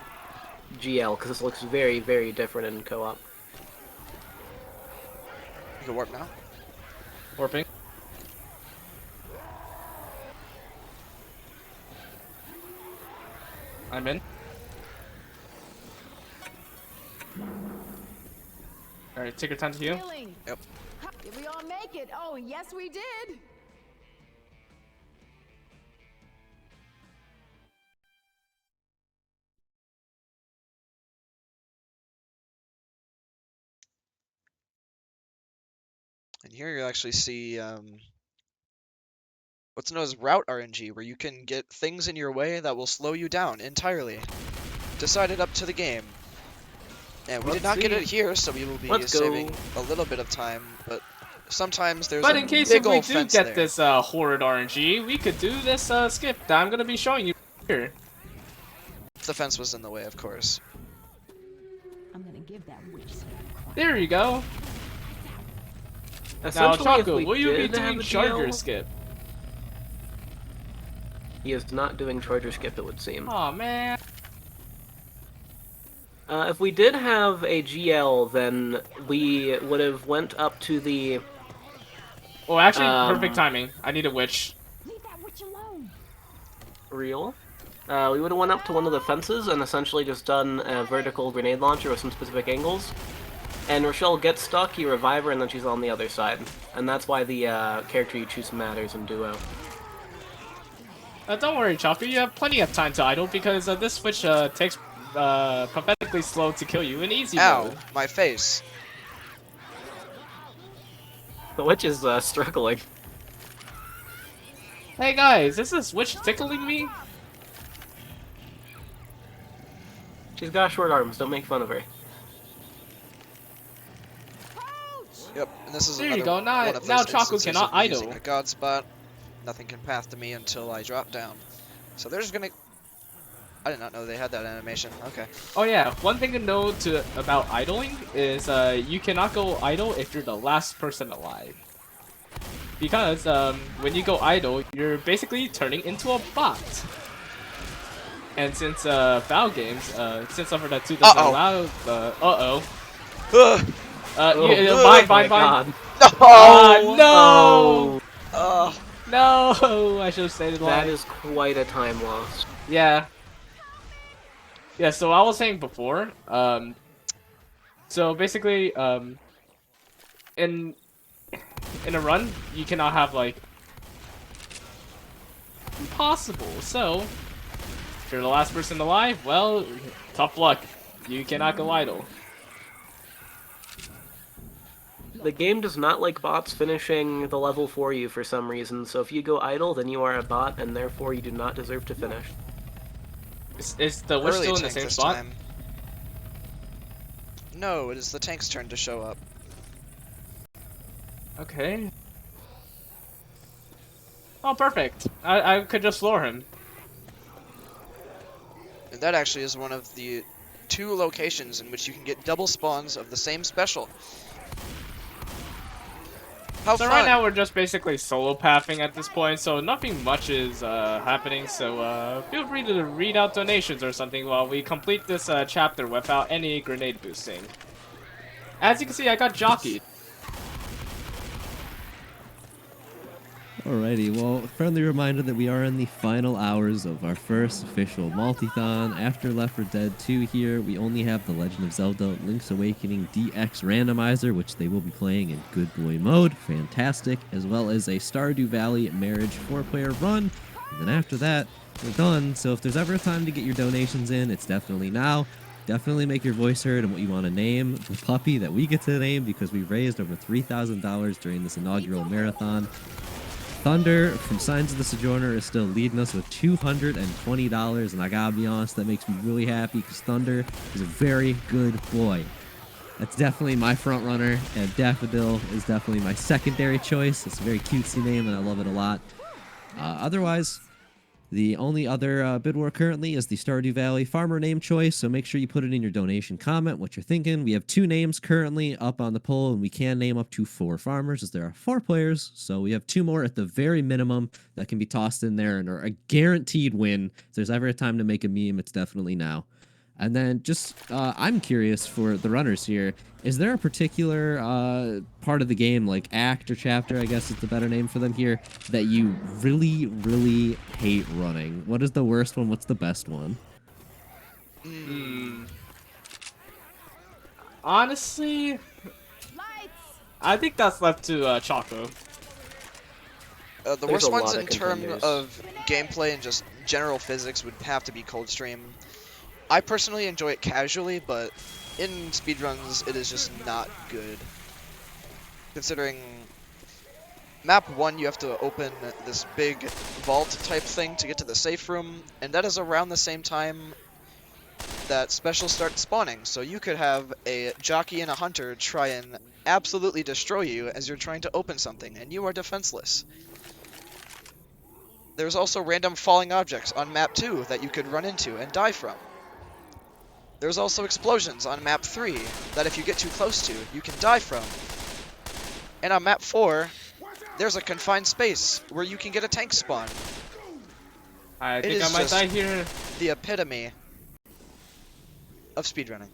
GL, because this looks very, very different in co-op. You can warp now. Warping. I'm in. Alright, take your time to heal. Healing. Yep. Did we all make it? Oh, yes, we did. And here you actually see what's known as route RNG, where you can get things in your way that will slow you down entirely. Decided up to the game. And we did not get it here, so we will be Let's go. saving a little bit of time, but sometimes there's But a in case big if we old do fence get there. this horrid RNG, we could do this skip that I'm gonna be showing you here. The fence was in the way, of course. I'm gonna give that witch some crap. There you go. Now, Essentially, if Choco, we will you be did have doing a Charger GL, skip? he is not doing Charger Skip, it would seem. Aw, man. If we did have a GL, then we would have went up to the Oh, actually, perfect timing. I need a witch. Leave that witch alone. Real. We would have went up to one of the fences and essentially just done a vertical grenade launcher with some specific angles. And Rochelle gets stuck, you revive her, and then she's on the other side. And that's why the character you choose matters in duo. Don't worry, Choppy. You have plenty of time to idle because this switch takes pathetically slow to kill you in easy Ow, mode. my face. The witch is struggling. Hey guys, is this witch tickling me? She's got short arms, don't make fun of her. Yep, and this is There another you go. Now, one of now those Choco instances cannot of me using idle. a god spot. Nothing can path to me until I drop down. So they're just gonna... I did not know they had that animation. Okay. Oh yeah, one thing to know about idling is you cannot go idle if you're the last person alive. Because when you go idle, you're basically turning into a bot. And since Valve games, since Summer 2 doesn't allow bind. God. No! No! I should have stayed alive. That is quite a time loss. Yeah. Yeah, so I was saying before, so basically, in a run, you cannot have, like, impossible. So, if you're the last person alive, well, tough luck. You cannot go idle. The game does not like bots finishing the level for you for some reason, so if you go idle, then you are a bot, and therefore you do not deserve to finish. Is the witch still in the same spot? Time. No, it is the tank's turn to show up. Okay. Oh, perfect. I could just floor him. And that actually is one of the 2 locations in which you can get double spawns of the same special. How So fun! right now we're just basically solo pathing at this point, so nothing much is happening, so feel free to read out donations or something while we complete this chapter without any grenade boosting. As you can see, I got jockeyed. Alrighty, well, friendly reminder that we are in the final hours of our first official Multithon. After Left 4 Dead 2 here, we only have The Legend of Zelda Link's Awakening DX Randomizer, which they will be playing in Good Boy mode, fantastic, as well as a Stardew Valley Marriage 4-player run. And then after that, we're done, so if there's ever a time to get your donations in, it's definitely now. Definitely make your voice heard and what you want to name the puppy that we get to name, because we raised over $3,000 during this inaugural marathon. Thunder from Signs of the Sojourner is still leading us with $220, and I gotta be honest, that makes me really happy because Thunder is a very good boy. That's definitely my front runner, and Daffodil is definitely my secondary choice. It's a very cutesy name, and I love it a lot. Otherwise, the only other bid war currently is the Stardew Valley farmer name choice, so make sure you put it in your donation comment what you're thinking. We have 2 names currently up on the poll, and we can name up to 4 farmers as there are 4 players, so we have 2 more at the very minimum that can be tossed in there and are a guaranteed win. If there's ever a time to make a meme, it's definitely now. And then just, I'm curious for the runners here, is there a particular part of the game, like act or chapter, I guess is the better name for them here, that you really, really hate running? What is the worst one? What's the best one? Honestly, I think that's left to Choco. The There's worst a ones lot in of terms contenders. of gameplay and just general physics would have to be Coldstream. I personally enjoy it casually, but in speedruns it is just not good. Considering map 1 you have to open this big vault type thing to get to the safe room, and that is around the same time that specials start spawning, so you could have a jockey and a hunter try and absolutely destroy you as you're trying to open something, and you are defenseless. There's also random falling objects on map 2 that you could run into and die from. There's also explosions on map 3 that if you get too close to, you can die from. And on map 4, there's a confined space where you can get a tank spawn. I think I might die here. The epitome of speedrunning.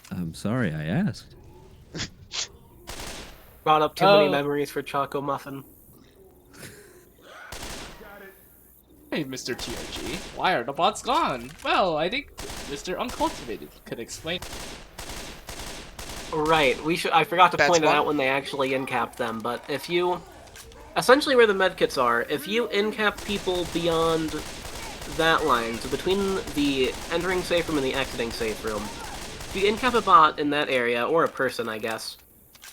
I'm sorry I asked. Brought up too many memories for ChocoMuffin. Hey, Mr. TRG, why are the bots gone? Well, I think Mr. Uncultivated could explain. Right, I forgot to point it out when they actually in-cap them, but if you... Essentially where the medkits are, if you in-cap people beyond that line, so between the entering safe room and the exiting safe room, if you in-cap a bot in that area, or a person, I guess,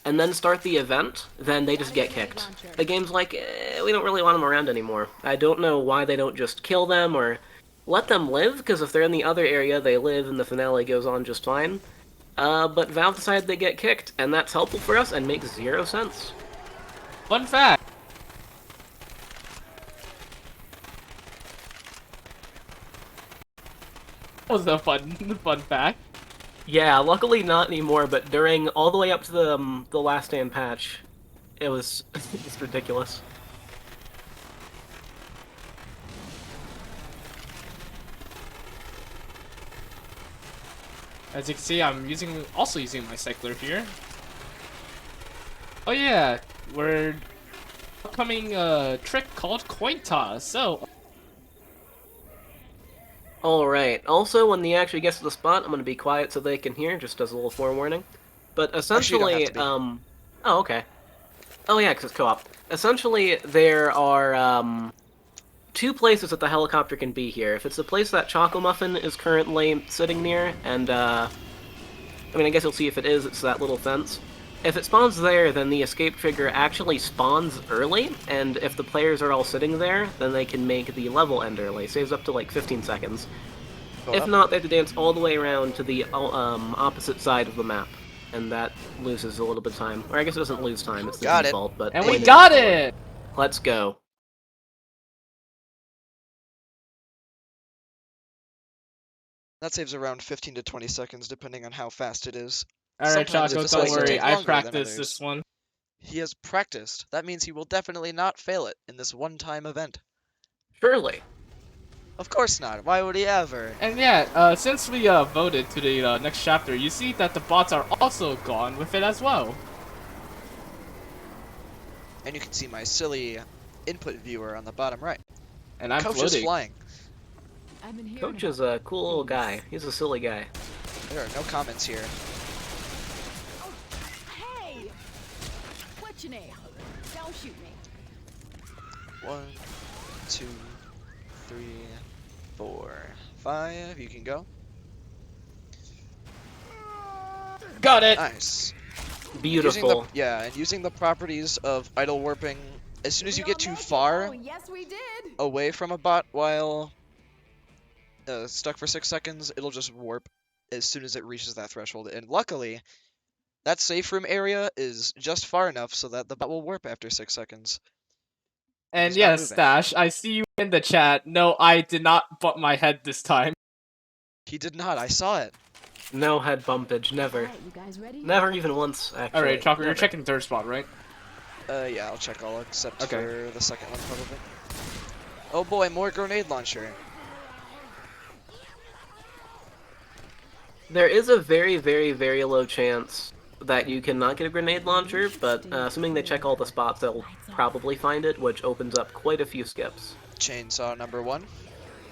and then start the event, then they just get kicked. The game's like, we don't really want them around anymore. I don't know why they don't just kill them or let them live, because if they're in the other area, they live and the finale goes on just fine. But Valve decided they get kicked, and that's helpful for us and makes 0 sense. Fun fact. That was a fun fact. Yeah, luckily not anymore, but during all the way up to the Last Stand patch, it was it's ridiculous. As you can see, I'm also using my cycler here. Oh yeah, we're upcoming trick called coin toss. So. Alright, also when he actually gets to the spot, I'm gonna be quiet so they can hear, just as a little forewarning. But essentially, oh, okay. Oh yeah, because it's co-op. Essentially, there are, 2 places that the helicopter can be here. If it's the place that ChocoMuffin is currently sitting near, and, I mean, I guess you'll see if it is, it's that little fence. If it spawns there, then the escape trigger actually spawns early, and if the players are all sitting there, then they can make the level end early. Saves up to like 15 seconds. If not, they have to dance all the way around to the opposite side of the map, and that loses a little bit of time. Or I guess it doesn't lose time, it's the default, but... And we got it! Let's go. That saves around 15 to 20 seconds, depending on how fast it is. Alright, Choco, don't worry, I practiced this one. He has practiced. That means he will definitely not fail it in this one-time event. Surely. Of course not. Why would he ever? And yeah, since we voted to the next chapter, you see that the bots are also gone with it as well. And you can see my silly input viewer on the bottom right. And I'm Coach floating. is flying. Coach is a cool little guy. He's a silly guy. There are no comments here. Hey! What's your name? Don't shoot me. 1, 2, 3, 4, 5. You can go. Got it! Nice. Beautiful. Using the properties of idle warping, as soon as you get too far away from a bot while stuck for 6 seconds, it'll just warp as soon as it reaches that threshold. And luckily, that safe room area is just far enough so that the bot will warp after 6 seconds. And yes, Stash, I see you in the chat. No, I did not bump my head this time. He did not, I saw it. No head bumpage, never. Right, you guys ready? Never even once, actually. Alright, Choco, you're Never. checking third spot, right? Yeah, I'll check all except for the second one, probably. Oh boy, more grenade launcher. There is a very, very, very low chance that you cannot get a grenade launcher, but assuming they check all the spots, they'll probably find it, which opens up quite a few skips. Chainsaw number 1.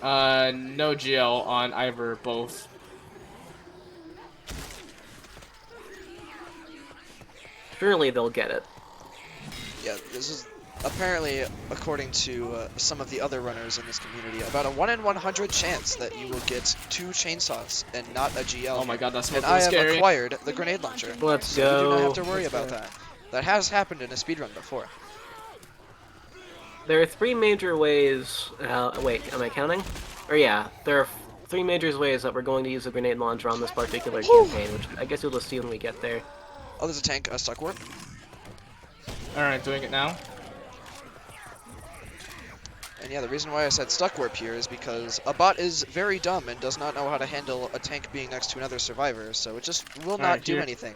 No GL on either, both. Surely they'll get it. Yeah, this is apparently, according to some of the other runners in this community, about a 1 in 100 chance that you will get 2 chainsaws and not a GL. Oh my god, that's and I have scary. acquired the grenade launcher. Let's so go. you do not have to worry about that. That has happened in a speedrun before. There are 3 major ways... wait, am I counting? Or yeah, there are 3 major ways that we're going to use a grenade launcher on this particular campaign, which I guess you'll just see when we get there. Oh, there's a tank, a stuck warp. Alright, doing it now. And yeah, the reason why I said stuck warp here is because a bot is very dumb and does not know how to handle a tank being next to another survivor, so it just will not do anything.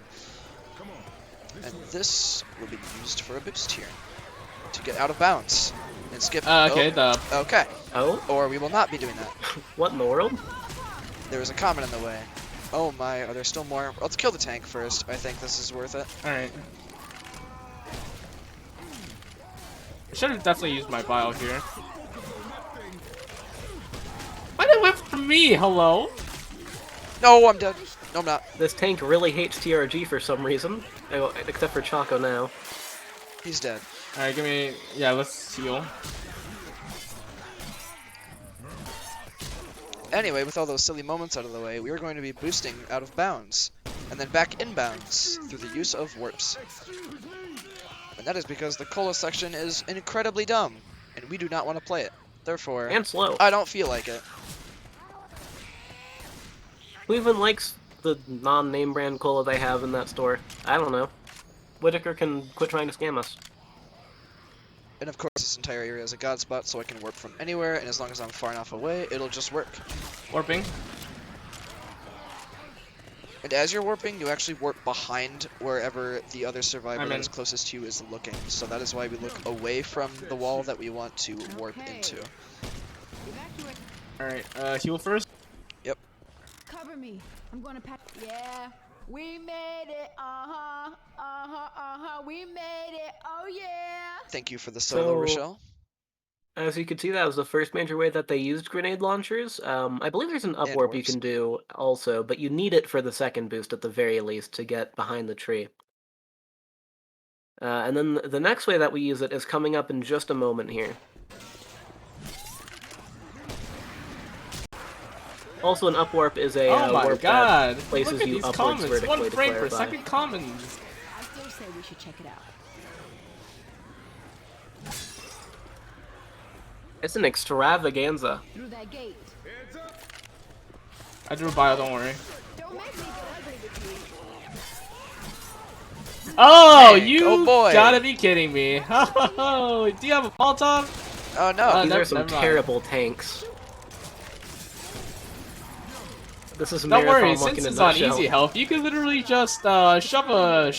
And this will be used for a boost here. To get out of bounds. And skip. Okay, Okay. Oh? Or we will not be doing that. What in the world? There was a comet in the way. Oh my, are there still more? Let's kill the tank first. I think this is worth it. Alright. Should have definitely used my bile here. Why did it whip for me? Hello? No, I'm dead. No, I'm not. This tank really hates TRG for some reason. Oh, except for Choco now. He's dead. Alright, give me... Yeah, let's heal. Anyway, with all those silly moments out of the way, we are going to be boosting out of bounds, and then back inbounds through the use of warps. And that is because the cola section is incredibly dumb, and we do not want to play it. Therefore, And slow. I don't feel like it. Who even likes the non-name brand cola they have in that store? I don't know. Whitaker can quit trying to scam us. And of course, this entire area is a god spot, so I can warp from anywhere, and as long as I'm far enough away, it'll just work. Warping. And as you're warping, you actually warp behind wherever the other survivor I'm that in. is closest to you is looking. So that is why we look away from the wall that we want to warp into. Alright, heal first. Yep. Cover me. I'm gonna pack. Yeah, we made it. We made it. Oh yeah. Thank you for the solo, So- Rochelle. As you can see, that was the first major way that they used grenade launchers. I believe there's an up And warp you warps. can do also, but you need it for the second boost at the very least to get behind the tree. And then the next way that we use it is coming up in just a moment here. Also, an up warp is a Oh my warp god! that places Look at you these upwards comments. vertically 1 to frame per clarify. second comments. I still say we should check it out. It's an extravaganza. Through that gate. I drew a bio, don't worry. Don't make me get ugly with you. Oh, Dang, you oh boy. gotta be kidding me. Oh, do you have a Molotov? Oh no! These never- are some never mind. terrible tanks. This is Don't Marathon worry, Luck since in a it's on nutshell. easy health, you can literally just shove a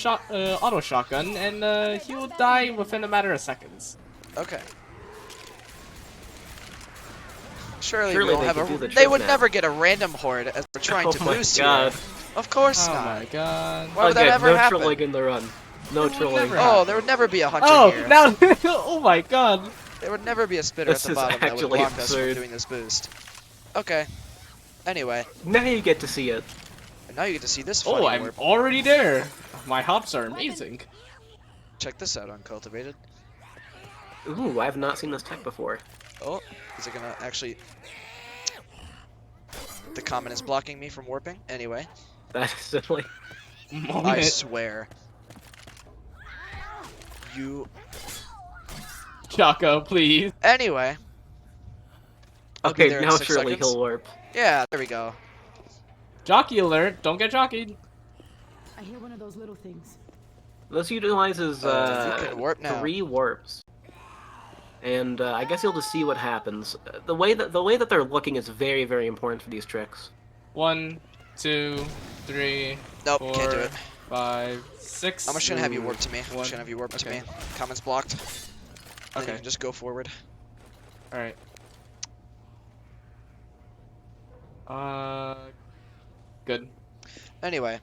auto shotgun and he will die within a matter of seconds. Okay. Surely, Surely we won't they have could do the they trick would now. never get a random horde as we're trying Oh to my boost god. here. Of course Oh not. my god. Why would that Again, ever no happen? trolling in the run. No would trolling. never Oh, there would never be a hunter Oh, here. now, oh my god. There would never be a spitter This at the is bottom that would actually block us absurd. from doing this boost. Okay. Anyway, Now you get to see it. and now you get to see this Oh, funny I'm warp. already there. My hops are amazing. Check this out, Uncultivated. Ooh, I have not seen this tech before. Oh, is it gonna actually... The comment is blocking me from warping. Anyway, That is definitely... I Moment. swear. You... Choco, please. Anyway. I'll be Okay, there in now 6 surely seconds. he'll warp. Yeah, there we go. Jockey alert. Don't get jockeyed. I hear one of those little things. This utilizes You can warp now. 3 warps. And I guess you'll just see what happens. The way that they're looking is very, very important for these tricks. 1, 2, 3, Nope, 4, can't do it. 5, 6. I'm just gonna have you warp to me. I'm One. just gonna have you warp to Okay. me. Comments blocked. Then Okay. you can just go forward. Alright. Good. Anyway,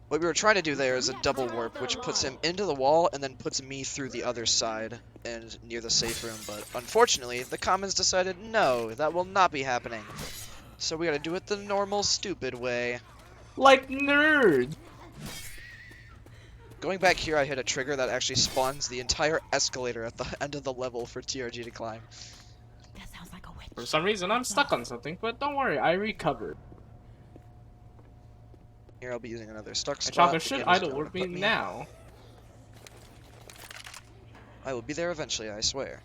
what we were trying to do there is a double warp, which puts him into the wall and then puts me through the other side and near the safe room. But unfortunately, the commons decided no, that will not be happening. So we gotta do it the normal, stupid way. Like nerd. Going back here, I hit a trigger that actually spawns the entire escalator at the end of the level for TRG to climb. That sounds like a witch. For some reason, I'm stuck on something, but don't worry, I recovered. Here, I'll be using another stuck And spot. Choco The should game is idle gonna warp me put now. I will be there eventually, I swear.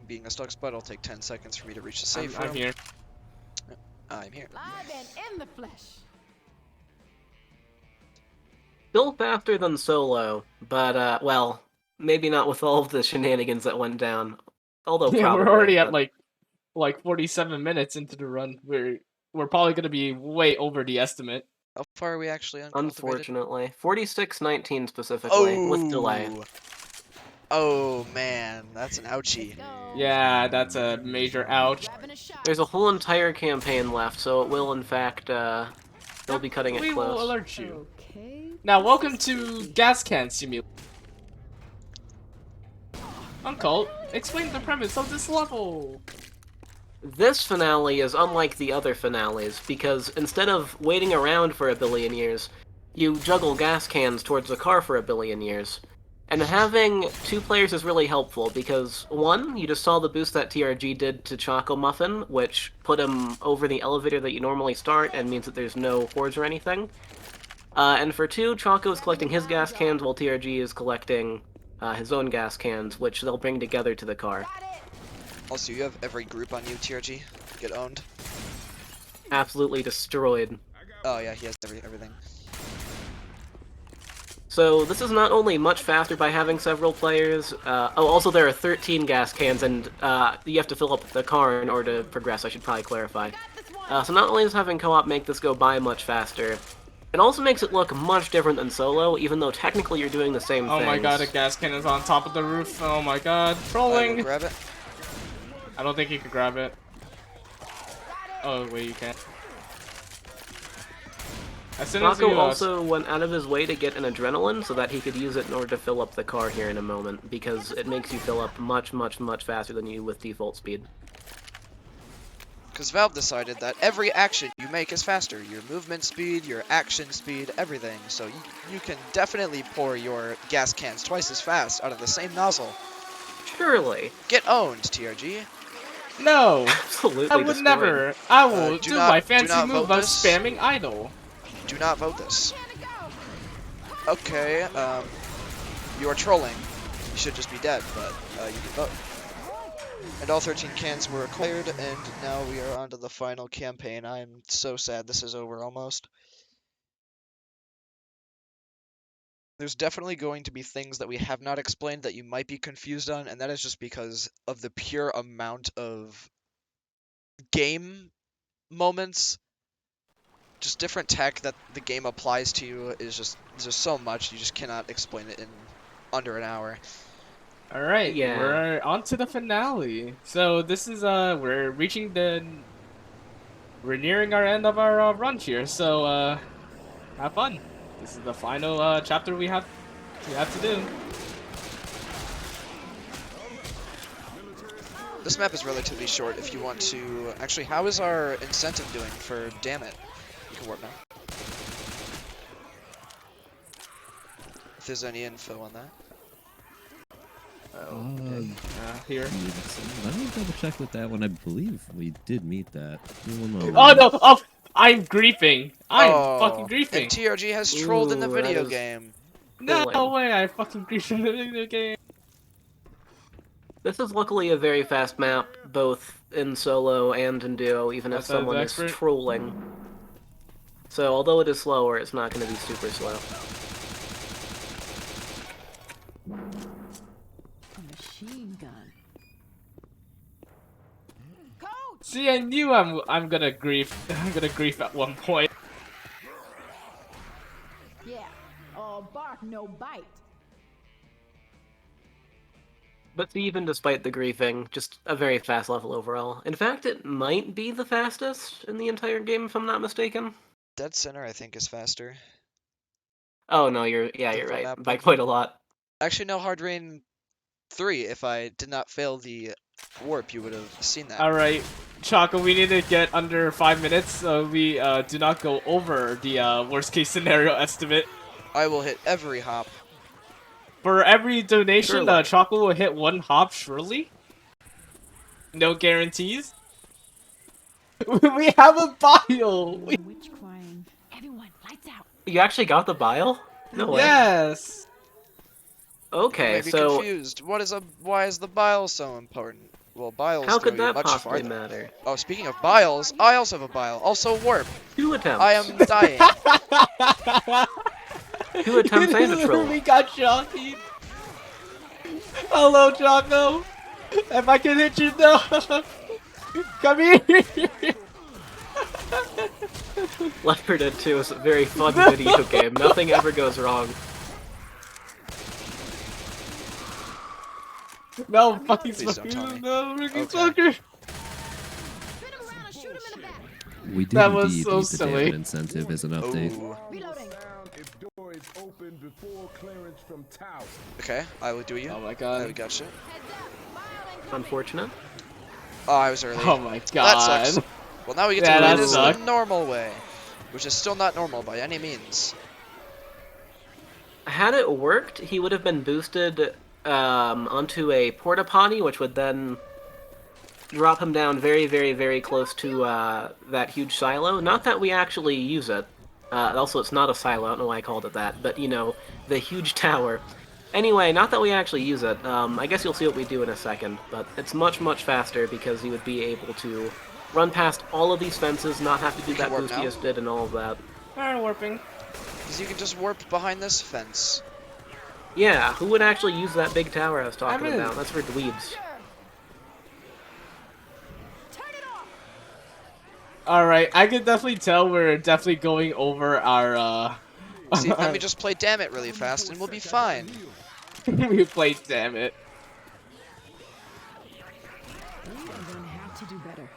Being a stuck spot, it'll take 10 seconds for me to reach the safe room. I'm here. I'm here. Live and in the flesh. Still faster than solo, but well, maybe not with all of the shenanigans that went down. Although Yeah, probably, we're already at but- like 47 minutes into the run. We're probably gonna be way over the estimate. How far are we actually uncultivated? Unfortunately. 46-19 specifically, with delay. Oh man, that's an ouchie. Go. Yeah, that's a major ouch. Grabbing a shot. There's a whole entire campaign left, so it will in fact, they'll be cutting it We will close. alert you. Okay. Now, welcome to Gas Can Simulator. Uncle, explain the premise of this level! This finale is unlike the other finales, because instead of waiting around for 1,000,000,000 years, you juggle gas cans towards the car for 1,000,000,000 years. And having 2 players is really helpful, because 1, you just saw the boost that TRG did to ChocoMuffin, which put him over the elevator that you normally start, and means that there's no hordes or anything. And for 2, Choco is collecting his gas cans, while TRG is collecting his own gas cans, which they'll bring together to the car. Also, you have every group on you, TRG. Get owned. Absolutely destroyed. Oh yeah, he has everything. So this is not only much faster by having several players, also there are 13 gas cans, and you have to fill up the car in order to progress, I should probably clarify. So not only does having co-op make this go by much faster, it also makes it look much different than solo, even though technically you're doing the same things. Oh my god, a gas can is on top of the roof. Oh my god, I trolling! will grab it. I don't think you can grab it. Oh, wait, you can't. As soon as Choco you, also went out of his way to get an adrenaline so that he could use it in order to fill up the car here in a moment, because it makes you fill up much, much, much faster than you with default speed. Because Valve decided that every action you make is faster. Your movement speed, your action speed, everything. So you can definitely pour your gas cans twice as fast out of the same nozzle. Surely. Get owned, TRG. No! Absolutely I would destroyed. never! I will do not- my do fancy not move vote of this. spamming idle. Do not vote this. Okay, you are trolling. You should just be dead, but you can vote. And all 13 cans were acquired, and now we are on to the final campaign. I'm so sad this is over almost. There's definitely going to be things that we have not explained that you might be confused on, and that is just because of the pure amount of game moments. Just different tech that the game applies to you is just so much, you just cannot explain it in under an hour. Alright, Yeah. we're on to the finale. So this is, we're nearing our end of our run here, so, have fun. This is the final, chapter we have to do. This map is relatively short if you want to... Actually, how is our incentive doing for damn it? You can warp now. If there's any info on that. Here. Let me double check with that one. I believe we did meet that. Give me one moment. Oh no! Oh! I'm griefing! I'm fucking And griefing! TRG has trolled in the Ooh, that video is- game. No Cooling. way! I fucking griefed in the video game! This is luckily a very fast map, both in solo and in duo, even if That's the someone is expert. trolling. So although it is slower, it's not going to be super slow. A machine gun. See, I knew I'm gonna grief. I'm gonna grief at one point. Yeah. Bark, no bite. But even despite the griefing, just a very fast level overall. In fact, it might be the fastest in the entire game, if I'm not mistaken. Dead Center, I think, is faster. Oh no, you're The right, map by one? quite a lot. Actually, no, Hard Rain 3. If I did not fail the warp, you would have seen that. Alright, Choco, we need to get under 5 minutes so we do not go over the worst case scenario estimate. I will hit every hop. For every donation, Surely. Choco will hit 1 hop, surely? No guarantees? We have a bile! Witch crying. Everyone, lights out. You actually got the bile? No way. Yes! You Okay, may be so confused. Why is the bile so important? Well, biles how could throw you that much possibly farther. matter? Oh, speaking of biles, I also have a bile. Also warp. 2 attempts. I am dying. 2 attempts and a troll. We got jockeyed! Hello, Choco! If I can hit you, no! Come here! Left 4 Dead 2 is a very fun video game. Nothing ever goes wrong. No, fucking Please don't tell smoker! me. No, freaking Okay. smoker! Spin him around and shoot him in the back. We did That was indeed so meet the silly. damn incentive as an update. Ooh. Reloading. If door is open before clearance from tower. Okay, I will do you. Oh my I god. got you. Unfortunate. Oh, I was early. Oh my That god. sucks. Well, now we get Yeah, to play that this sucked. the normal way, which is still not normal by any means. Had it worked, he would have been boosted onto a porta potty, which would then drop him down very, very, very close to that huge silo. Not that we actually use it. Also, it's not a silo. I don't know why I called it that, but you know, the huge tower. Anyway, not that we actually use it. I guess you'll see what we do in a second, but it's much, much faster because you would be able to run past all of these fences, not have to do You can that warp boost now? you just did and all of that. Alright, warping. Because you can just warp behind this fence. Yeah, who would actually use that big tower I was talking I'm in. about? That's for dweebs. Alright, I can definitely tell we're definitely going over our See, let me just play damn it really fast and we'll be fine. we played, damn it. We are going to have to do better.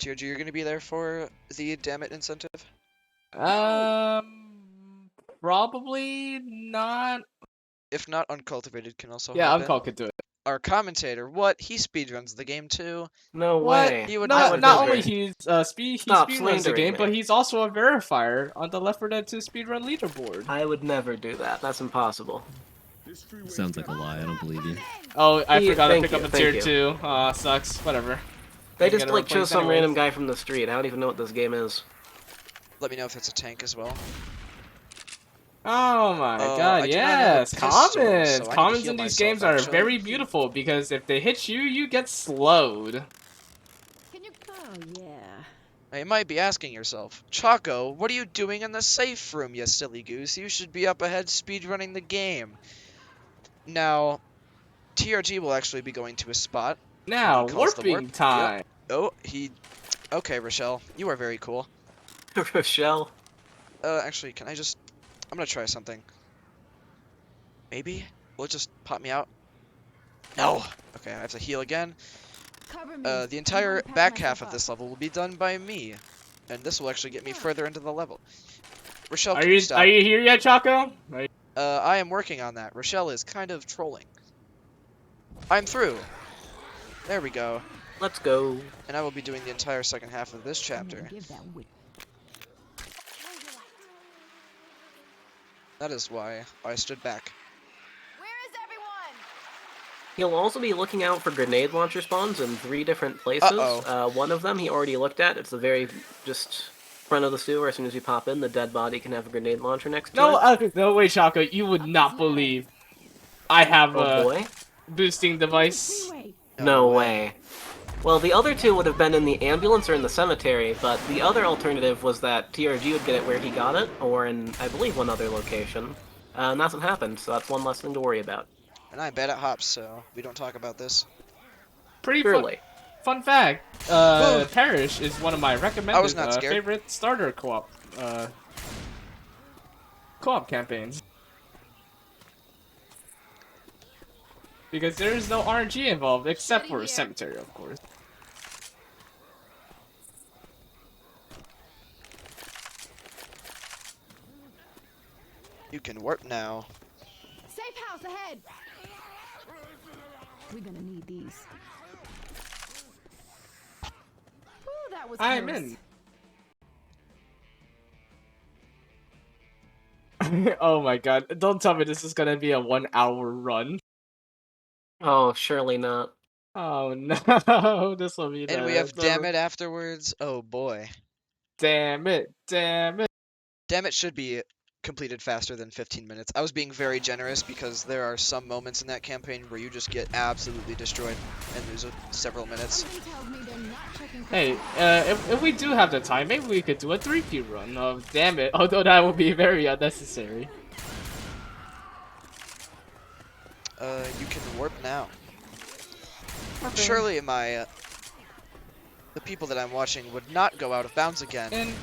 TRG, you're gonna be there for the damn it incentive? Probably not. If not, Uncultivated can also Yeah, hop in. Uncall could do it. Our commentator, what? He speedruns the game too. No What? way. He would Not, never not do only it. he Stop speedruns the slandering game, me. but he's also a verifier on the Left 4 Dead 2 speedrun leaderboard. I would never do that. That's impossible. Sounds like a lie. I don't believe you. Oh, I Yeah, forgot to thank pick you, up a thank tier you. 2. Sucks. Whatever. They You just gotta like replace chose some anyways. random guy from the street. I don't even know what this game is. Let me know if it's a tank as well. Oh my I god, do not have a yes! pistol, Commons! so I need to Commons heal in these myself, games are actually. very beautiful because if they hit you, you get slowed. Can you? Oh yeah. Now, you might be asking yourself, Choco, what are you doing in the safe room, you silly goose? You should be up ahead speedrunning the game. Now, TRG will actually be going to a spot. Now, He calls the warping warp. time! Oh, Okay, Rochelle, you are very cool. Rochelle. Actually, can I just... I'm gonna try something. Maybe? Will it just pop me out? No! Okay, I have to heal again. Cover me. The I'm entire gonna patch back myself half of up. this level will be done by me. And this will actually get me further into the level. Rochelle, Are can you you stop? here yet, Choco? Are you- I am working on that. Rochelle is kind of trolling. I'm through. There we go. Let's go. And I will be doing the entire second half of this I'm gonna chapter. give that witch. That is why I stood back. Where is everyone? He'll also be looking out for grenade launcher spawns in 3 different places. Uh-oh. One of them he already looked at. It's the very just front of the sewer. As soon as you pop in, the dead body can have a grenade launcher next to No, it. no way, Choco. You would not believe I have Oh a boy. boosting device. Freeway. No way. Well, the other 2 would have been in the ambulance or in the cemetery, but the other alternative was that TRG would get it where he got it, or in, I believe, one other location. And that's what happened, so that's one less thing to worry about. And I'm bad at hops, so we don't talk about this. Pretty Surely. fun fact. Parish is one of my recommended was not scared. favorite starter co-op campaigns. Because there is no RNG involved, except for a cemetery, of course. You can warp now. Safe house ahead. We're gonna need these. Ooh, that was I'm close. in. Oh my god, don't tell me this is gonna be a 1-hour run. Oh, surely not. Oh no, this will be And we have damn it afterwards. Oh boy. Damn it, damn it. Damn it should be completed faster than 15 minutes. I was being very generous because there are some moments in that campaign where you just get absolutely destroyed and lose several minutes. Something tells me they're not checking for Hey, if we do have the time, maybe we could do a 3P run of damn it, although that would be very unnecessary. You can warp now. Surely my, the people that I'm watching would not go out of bounds again. And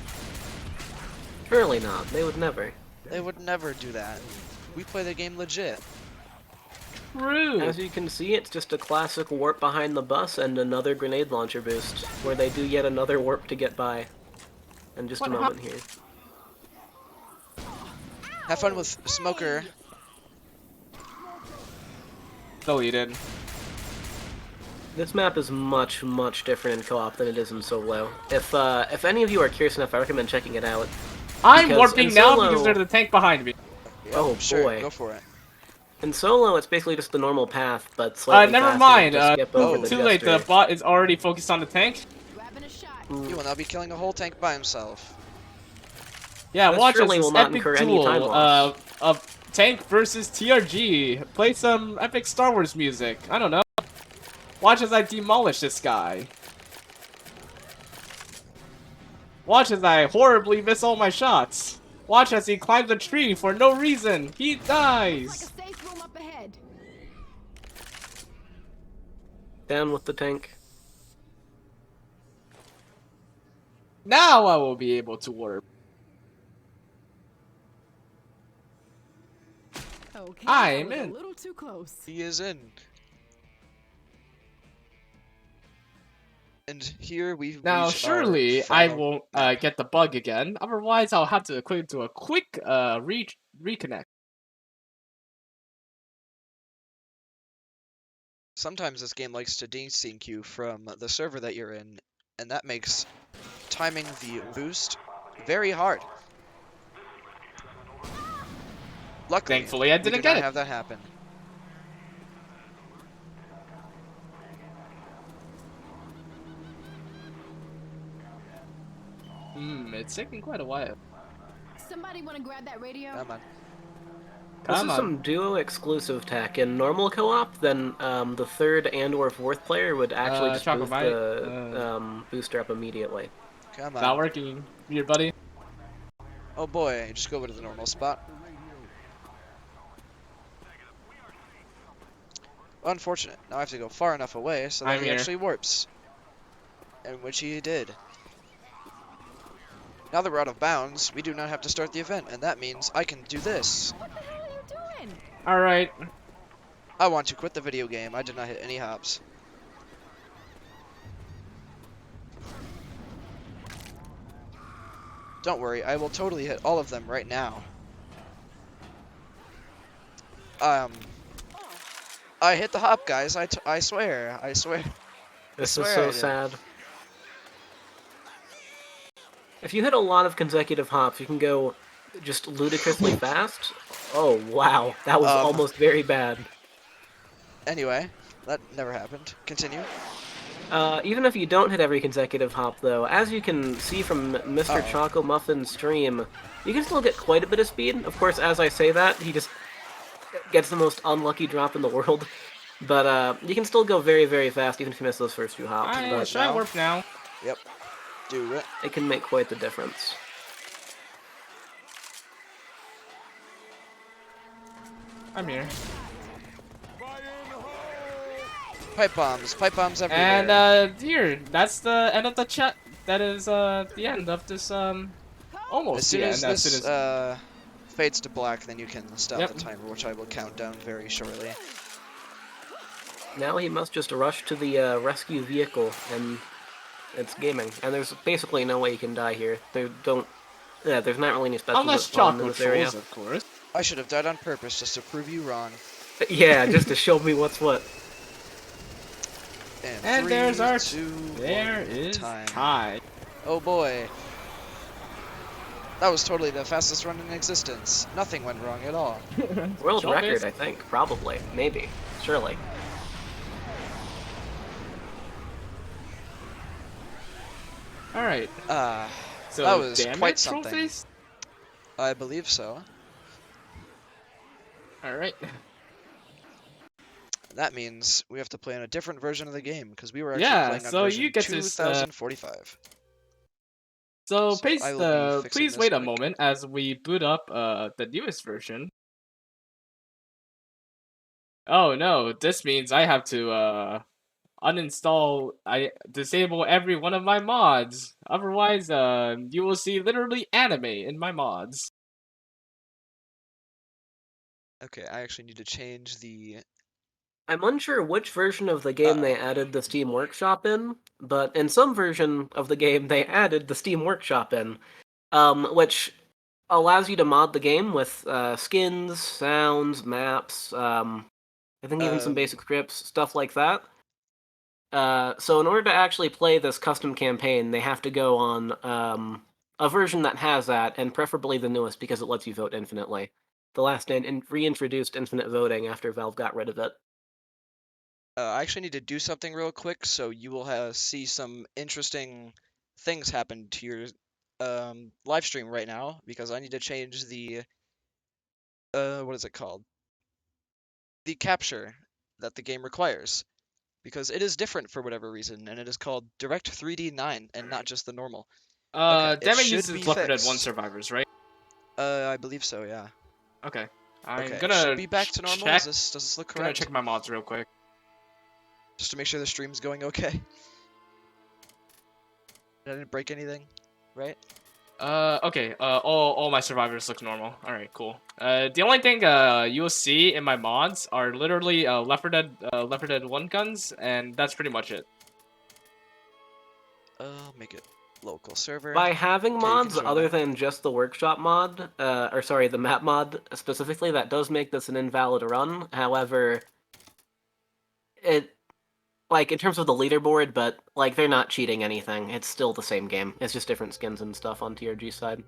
Surely not. They would never. They would never do that. We play the game legit. true. As you can see, it's just a classic warp behind the bus and another grenade launcher boost, where they do yet another warp to get by. In just a What moment here. Have fun with Smoker. Deleted. This map is much, much different in co-op than it is in solo. If any of you are curious enough, I recommend checking it out. I'm Because warping in now solo- because there's a tank behind me. Yep, Oh, sure, boy. go for it. In solo, it's basically just the normal path, but slightly Never faster mind. to skip over the Too late. The jester. bot is already focused on the tank. Grabbing a shot. He will now be killing a whole tank by himself. Yeah, This watch us. surely This will not epic incur any time duel loss. of tank versus TRG. Play some epic Star Wars music. I don't know. Watch as I demolish this guy. Watch as I horribly miss all my shots. Watch as he climbs a tree for no reason. He Like a dies. safe room up ahead. Down with the tank. Now I will be able to warp. Okay, I'm that was in. a little too close. He is in. And here we've Now, reached surely our I final won't map. get the bug again. Otherwise, I'll have to equip to a quick reconnect. Sometimes this game likes to desync you from the server that you're in, and that makes timing the boost very hard. Luckily, Thankfully, I we do didn't not get it. have that happen. It's taking quite a while. Somebody want to grab that radio? Come on. This Come is on. some duo exclusive tech. In normal co-op, then the third and/or fourth player would actually just Choco boost Mite, the booster up immediately. Come on. Not working. Weird, buddy. Oh boy, just go over to the normal spot. Unfortunate. Now I have to go far enough away so that I'm he here. actually warps. And which he did. Now that we're out of bounds, we do not have to start the event, and that means I can do this. What the hell are you doing? Alright. I want to quit the video game. I did not hit any hops. Don't worry, I will totally hit all of them right now. I hit the hop, guys. I swear. I swear. This swear is I so did. sad. If you hit a lot of consecutive hops, you can go just ludicrously fast. Oh, wow. That was almost very bad. Anyway, that never happened. Continue. Even if you don't hit every consecutive hop, though, as you can see from Mr. ChocoMuffin's stream, you can still get quite a bit of speed. Of course, as I say that, he just gets the most unlucky drop in the world. But you can still go very, very fast, even if you miss those first few hops. But Should I warp now? Yep. Do it. it can make quite the difference. I'm here. Pipe bombs everywhere. And here, that's the end of the chat. That is the end of this almost as soon the as end. this fades to black, then you can stop Yep. the timer, which I will count down very shortly. Now he must just rush to the rescue vehicle, and it's gaming. And there's basically no way you can die here. There's not really any special Unless spawn in Choco this area. trolls, of course. I should have died on purpose just to prove you wrong. Yeah, just to show me what's what. And three, there's our. two, There one, is time. Kai. Oh boy. That was totally the fastest run in existence. Nothing went wrong at all. World Show record, this. I think. Probably. Maybe. Surely. Alright. So that was damn quite it, something. Trollface? I believe so. Alright. That means we have to play on a different version of the game because we were actually Yeah, playing on so version you get to 2045. So, So I will be fixing please this wait a quick. moment as we boot up the newest version. Oh no, this means I have to disable every one of my mods. Otherwise, you will see literally anime in my mods. Okay, I actually need to change the. I'm unsure which version of the game they added the Steam Workshop in, but in some version of the game they added the Steam Workshop in, which allows you to mod the game with skins, sounds, maps, I think even some basic scripts, stuff like that. So in order to actually play this custom campaign, they have to go on a version that has that, and preferably the newest because it lets you vote infinitely. The last reintroduced infinite voting after Valve got rid of it. I actually need to do something real quick, so you will see some interesting things happen to your live stream right now, because I need to change the what is it called? The capture that the game requires, because it is different for whatever reason, and it is called Direct 3D 9 and not just the normal. Okay, it Damon should be uses Left 4 Dead 1 fixed. survivors, right? I believe so, yeah. Okay. Okay, I'm it gonna should be back to normal. check. Does this look Gonna correct? check my mods real quick. Just to make sure the stream's going okay. I didn't break anything, right? Okay. All my survivors look normal. All right, cool. The only thing you'll see in my mods are literally Left 4 Dead 1 guns, and that's pretty much it. Make it local server. By having Okay, you can mods join other that. than just the workshop mod, or sorry, the map mod specifically, that does make this an invalid run. However, it, like, in terms of the leaderboard, but, like, they're not cheating anything. It's still the same game. It's just different skins and stuff on TRG side.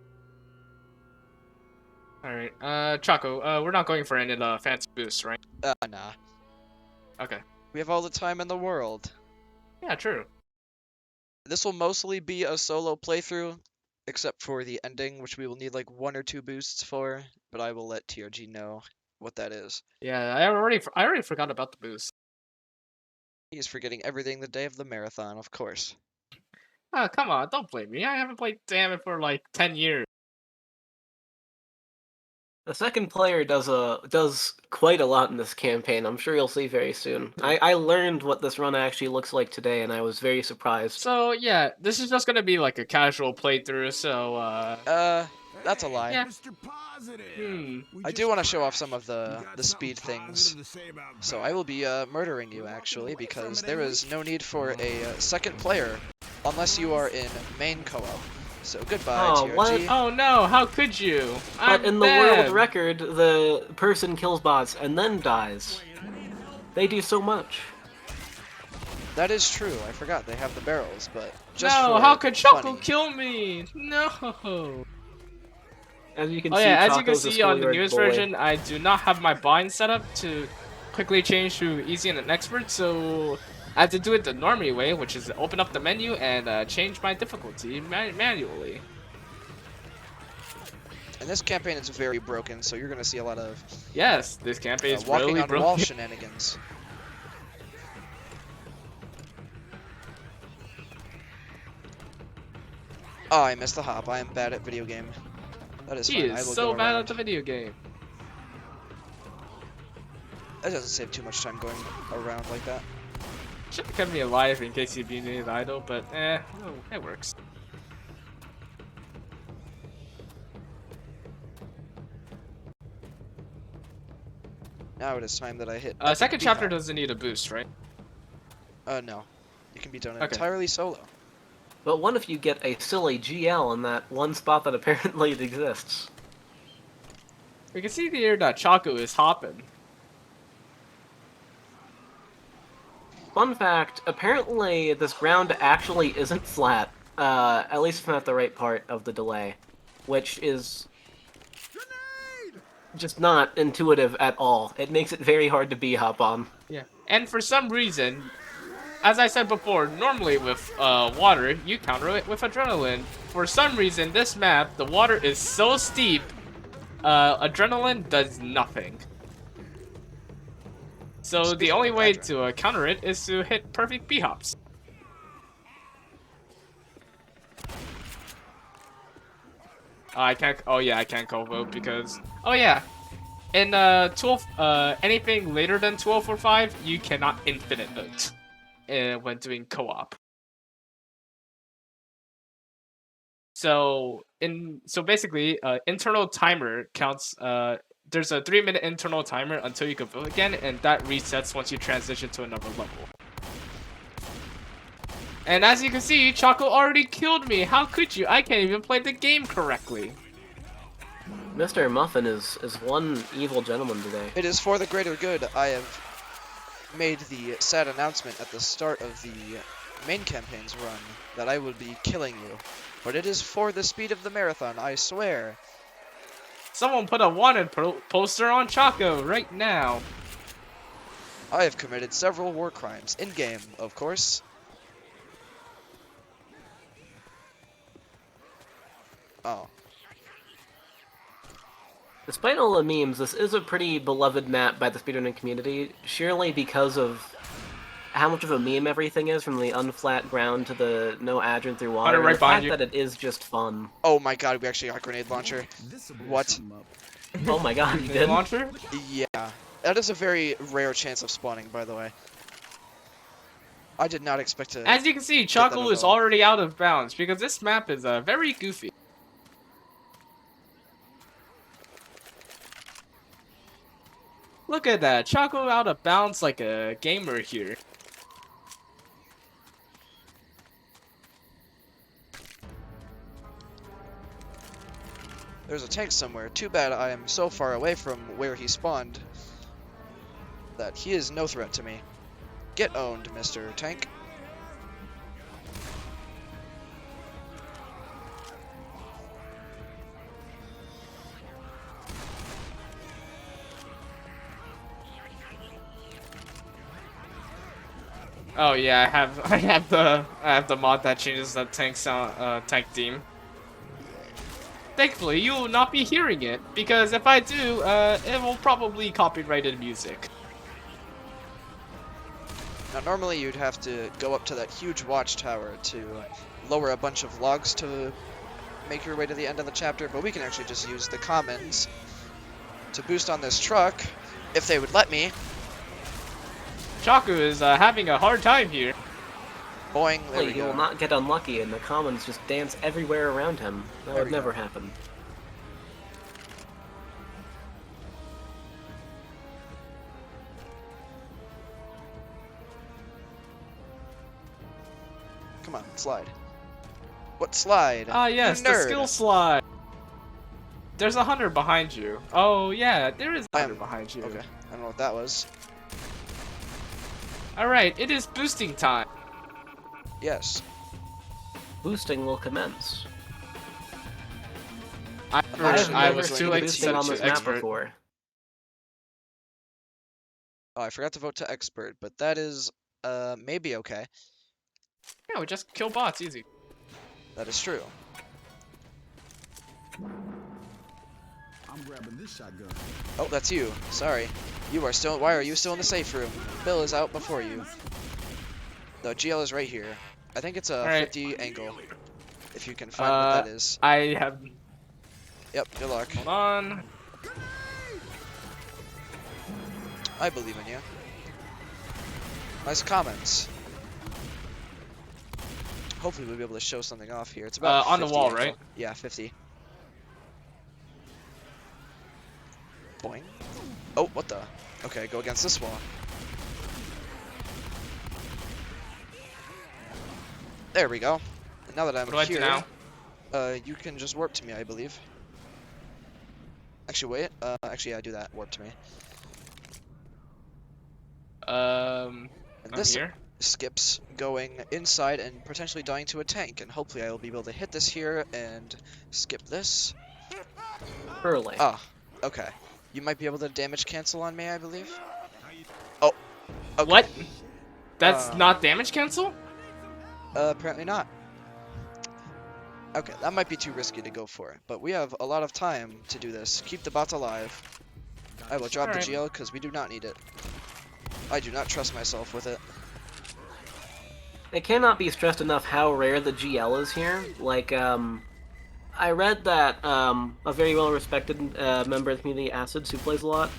Alright, Choco, we're not going for any fancy boosts, right? Nah. Okay. We have all the time in the world. Yeah, true. This will mostly be a solo playthrough, except for the ending, which we will need like 1 or 2 boosts for, but I will let TRG know what that is. Yeah, I already forgot about the boost. He's forgetting everything the day of the marathon, of course. Oh, come on, don't blame me. I haven't played Damn for like 10 years. The second player does quite a lot in this campaign. I'm sure you'll see very soon. I learned what this run actually looks like today, and I was very surprised. So yeah, this is just gonna be like a casual playthrough. So That's a lie. Yeah. Mr. Positive. I do want to show off some of the speed things. So I will be murdering you actually, because there is no need for a second player unless you are in main co-op. So goodbye, Oh, TRG. what? Oh no, how could you? But in the world record, the person kills bots and then dies. They do so much. That is true. I forgot they have the barrels, but just No, for how could Choco funny. kill me? No. As you can Oh see, yeah, as you can Choco's a see on the schoolyard newest bully. version, I do not have my bind set up to quickly change to easy and an expert, so I have to do it the normie way, which is open up the menu and change my difficulty manually. And this campaign is very broken, so you're gonna see a lot of Yes, this campaign is walking really on broken. wall shenanigans. Oh, I missed the hop. I am bad at video game. That is He fine. I is will so go bad around. at the video game. That doesn't save too much time going around like that. Should have kept me alive in case he'd been idle, but oh, it works. Now it is time that I hit. Second B chapter hop. doesn't need a boost, right? No. It can be done Okay. entirely solo. But what if you get a silly GL in that one spot that apparently exists? We can see here that Choco is hopping. Fun fact, apparently this ground actually isn't flat, at least not the right part of the delay, which is just not intuitive at all. It makes it very hard to B-hop on. Yeah. And for some reason, as I said before, normally with water, you counter it with adrenaline. For some reason, this map, the water is so steep, adrenaline does nothing. So the Speaking only of way adrenaline. to counter it is to hit perfect B-hops. I can't. Oh yeah, I can't co-vote because. Oh yeah, in 12, anything later than 12 or 5, you cannot infinite vote when doing co-op. So basically, internal timer counts. There's a 3-minute internal timer until you can vote again, and that resets once you transition to another level. And as you can see, Choco already killed me. How could you? I can't even play the game correctly. Mr. Muffin is one evil gentleman today. It is for the greater good. I have made the sad announcement at the start of the main campaign's run that I will be killing you. But it is for the speed of the marathon, I swear. Someone put a wanted poster on Choco right now. I have committed several war crimes, in-game, of course. Oh. Despite all the memes, this is a pretty beloved map by the speedrunning community, surely because of how much of a meme everything is, from the unflat ground to the no adrin through water, Right and the behind fact you. that it is just fun. Oh my god, we actually got a grenade launcher. What? Oh my god, you Grenade did? launcher? Yeah. That is a very rare chance of spawning, by the way. I did not expect to... As you can see, that Choco at is all. already out of bounds because this map is very goofy. Look at that, Choco out of bounds like a gamer here. There's a tank somewhere. Too bad I am so far away from where he spawned that he is no threat to me. Get owned, Mr. Tank. Oh yeah, I have the mod that changes the tank sound tank theme. Thankfully, you will not be hearing it because if I do, it will probably copyrighted music. Now normally you'd have to go up to that huge watchtower to lower a bunch of logs to make your way to the end of the chapter, but we can actually just use the commons to boost on this truck, if they would let me. Choco is having a hard time here. Boing, there we He will go. not get unlucky and the commons just dance everywhere around him. That There would we never go. happen. Come on, slide. What slide? Ah yes, You the nerd. skill slide. There's a hunter behind you. Oh yeah, there is a I hunter am- behind you. Okay, I don't know what that was. Alright, it is boosting time. Yes. Boosting will commence. I I've I never was seen too late to boosting set on it this to map expert. before. Oh, I forgot to vote to expert, but that is, maybe okay. Yeah, we just kill bots, easy. That is true. I'm grabbing this shotgun. Oh, that's you. Sorry. You are still. Why are you still in the safe room? Bill is out before you. The GL is right here. I think it's a Alright. 50 angle. If you can find what that is. I have. Yep. Good luck. Hold on. I believe in you. Nice comments. Hopefully we'll be able to show something off here. It's about On the 50 wall, angle. right? Yeah, 50. Boing. Oh, what the? Okay, go against this wall. There we go. And now that I'm What do I do here, now? you can just warp to me, I believe. Actually, wait. Actually, yeah, do that. Warp to me. And I'm this here. skips going inside and potentially dying to a tank, and hopefully I will be able to hit this here and skip this. Early. Ah, okay. You might be able to damage cancel on me, I believe. Oh, okay. What? That's Uh, not damage cancel? Apparently not. Okay, that might be too risky to go for, but we have a lot of time to do this. Keep the bots alive. I will drop Alright. the GL because we do not need it. I do not trust myself with it. It cannot be stressed enough how rare the GL is here. Like, I read that a very well-respected member of the community, Acids, who plays a lot,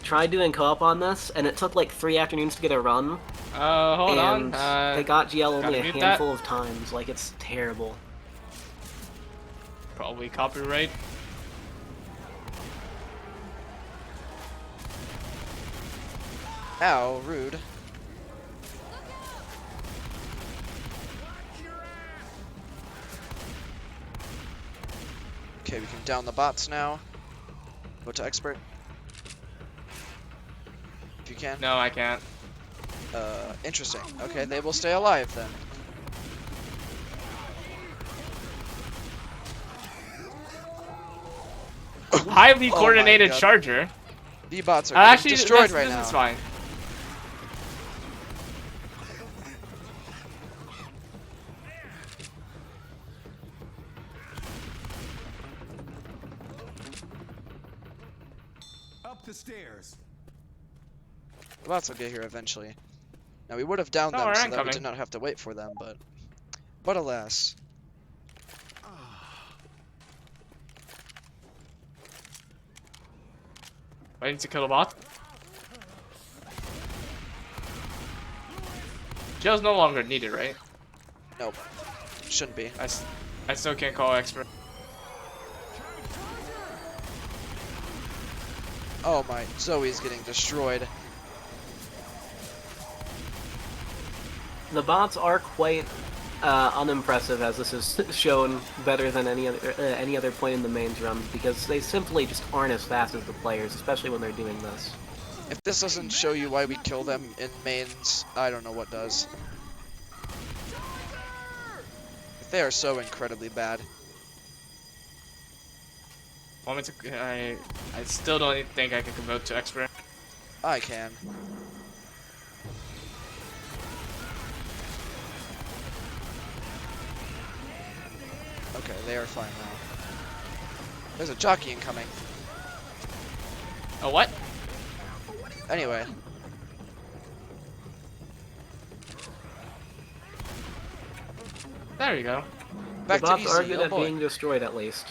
tried doing co-op on this, and it took like 3 afternoons to get a run. Hold and on. they got GL only gotta a mute handful of times. Like, it's terrible. Probably copyright. Ow, rude. Okay, we can down the bots now. Go to expert. If you can. No, I can't. Interesting. Okay, they will stay alive then. Highly Oh my coordinated God. charger. The bots are getting Actually, destroyed this, right this now. is fine. Up the stairs. The bots will get here eventually. Now we would have downed Oh, them we're so that we incoming. did not have to wait for them, but alas. Waiting to kill a bot. Jail's no longer needed, right? Nope. Shouldn't be. I still can't call expert. Oh my, Zoe's getting destroyed. The bots are quite unimpressive, as this is shown better than any other point in the mains run, because they simply just aren't as fast as the players, especially when they're doing this. If this doesn't show you why we kill them in mains, I don't know what does. They are so incredibly bad. Want me to? I still don't think I can convert to expert. I can. Okay, they are fine now. There's a jockey incoming. Oh, what? Anyway. There you go. Back The to bots are easy, good oh at boy. being destroyed, at least.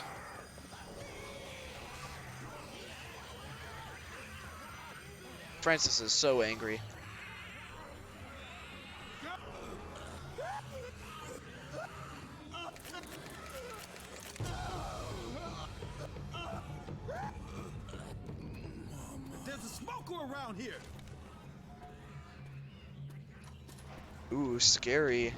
Francis is so angry. There's a smoker around here. Ooh, scary.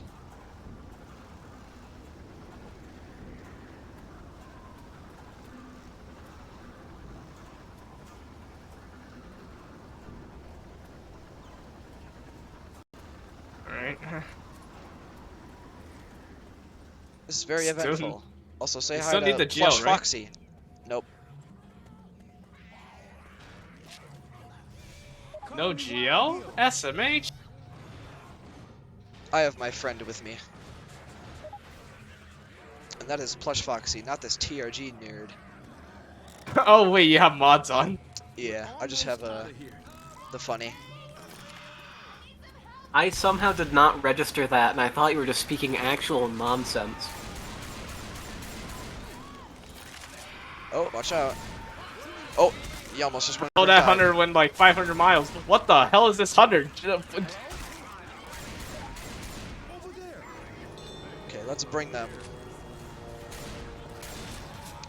Alright. This is very Still- eventful. Also, say we hi still to need the Plush gel, right? Foxy. Nope. No GL? SMH? I have my friend with me. And that is Plush Foxy, not this TRG nerd. Oh wait, you have mods on. Yeah, I just have the funny. I somehow did not register that, and I thought you were just speaking actual nonsense. Oh, watch out. Oh, he almost just went. Oh, that died. hunter went like 500 miles. What the hell is this hunter? Okay, let's bring them.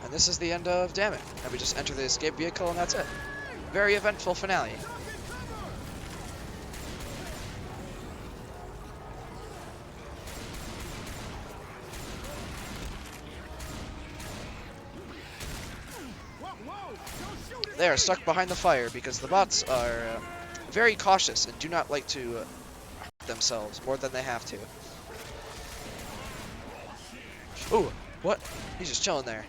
And this is the end of Damn It. And we just enter the escape vehicle and that's it. Very eventful finale. They are stuck behind the fire because the bots are very cautious and do not like to hurt themselves more than they have to. Ooh, what? He's just chilling there.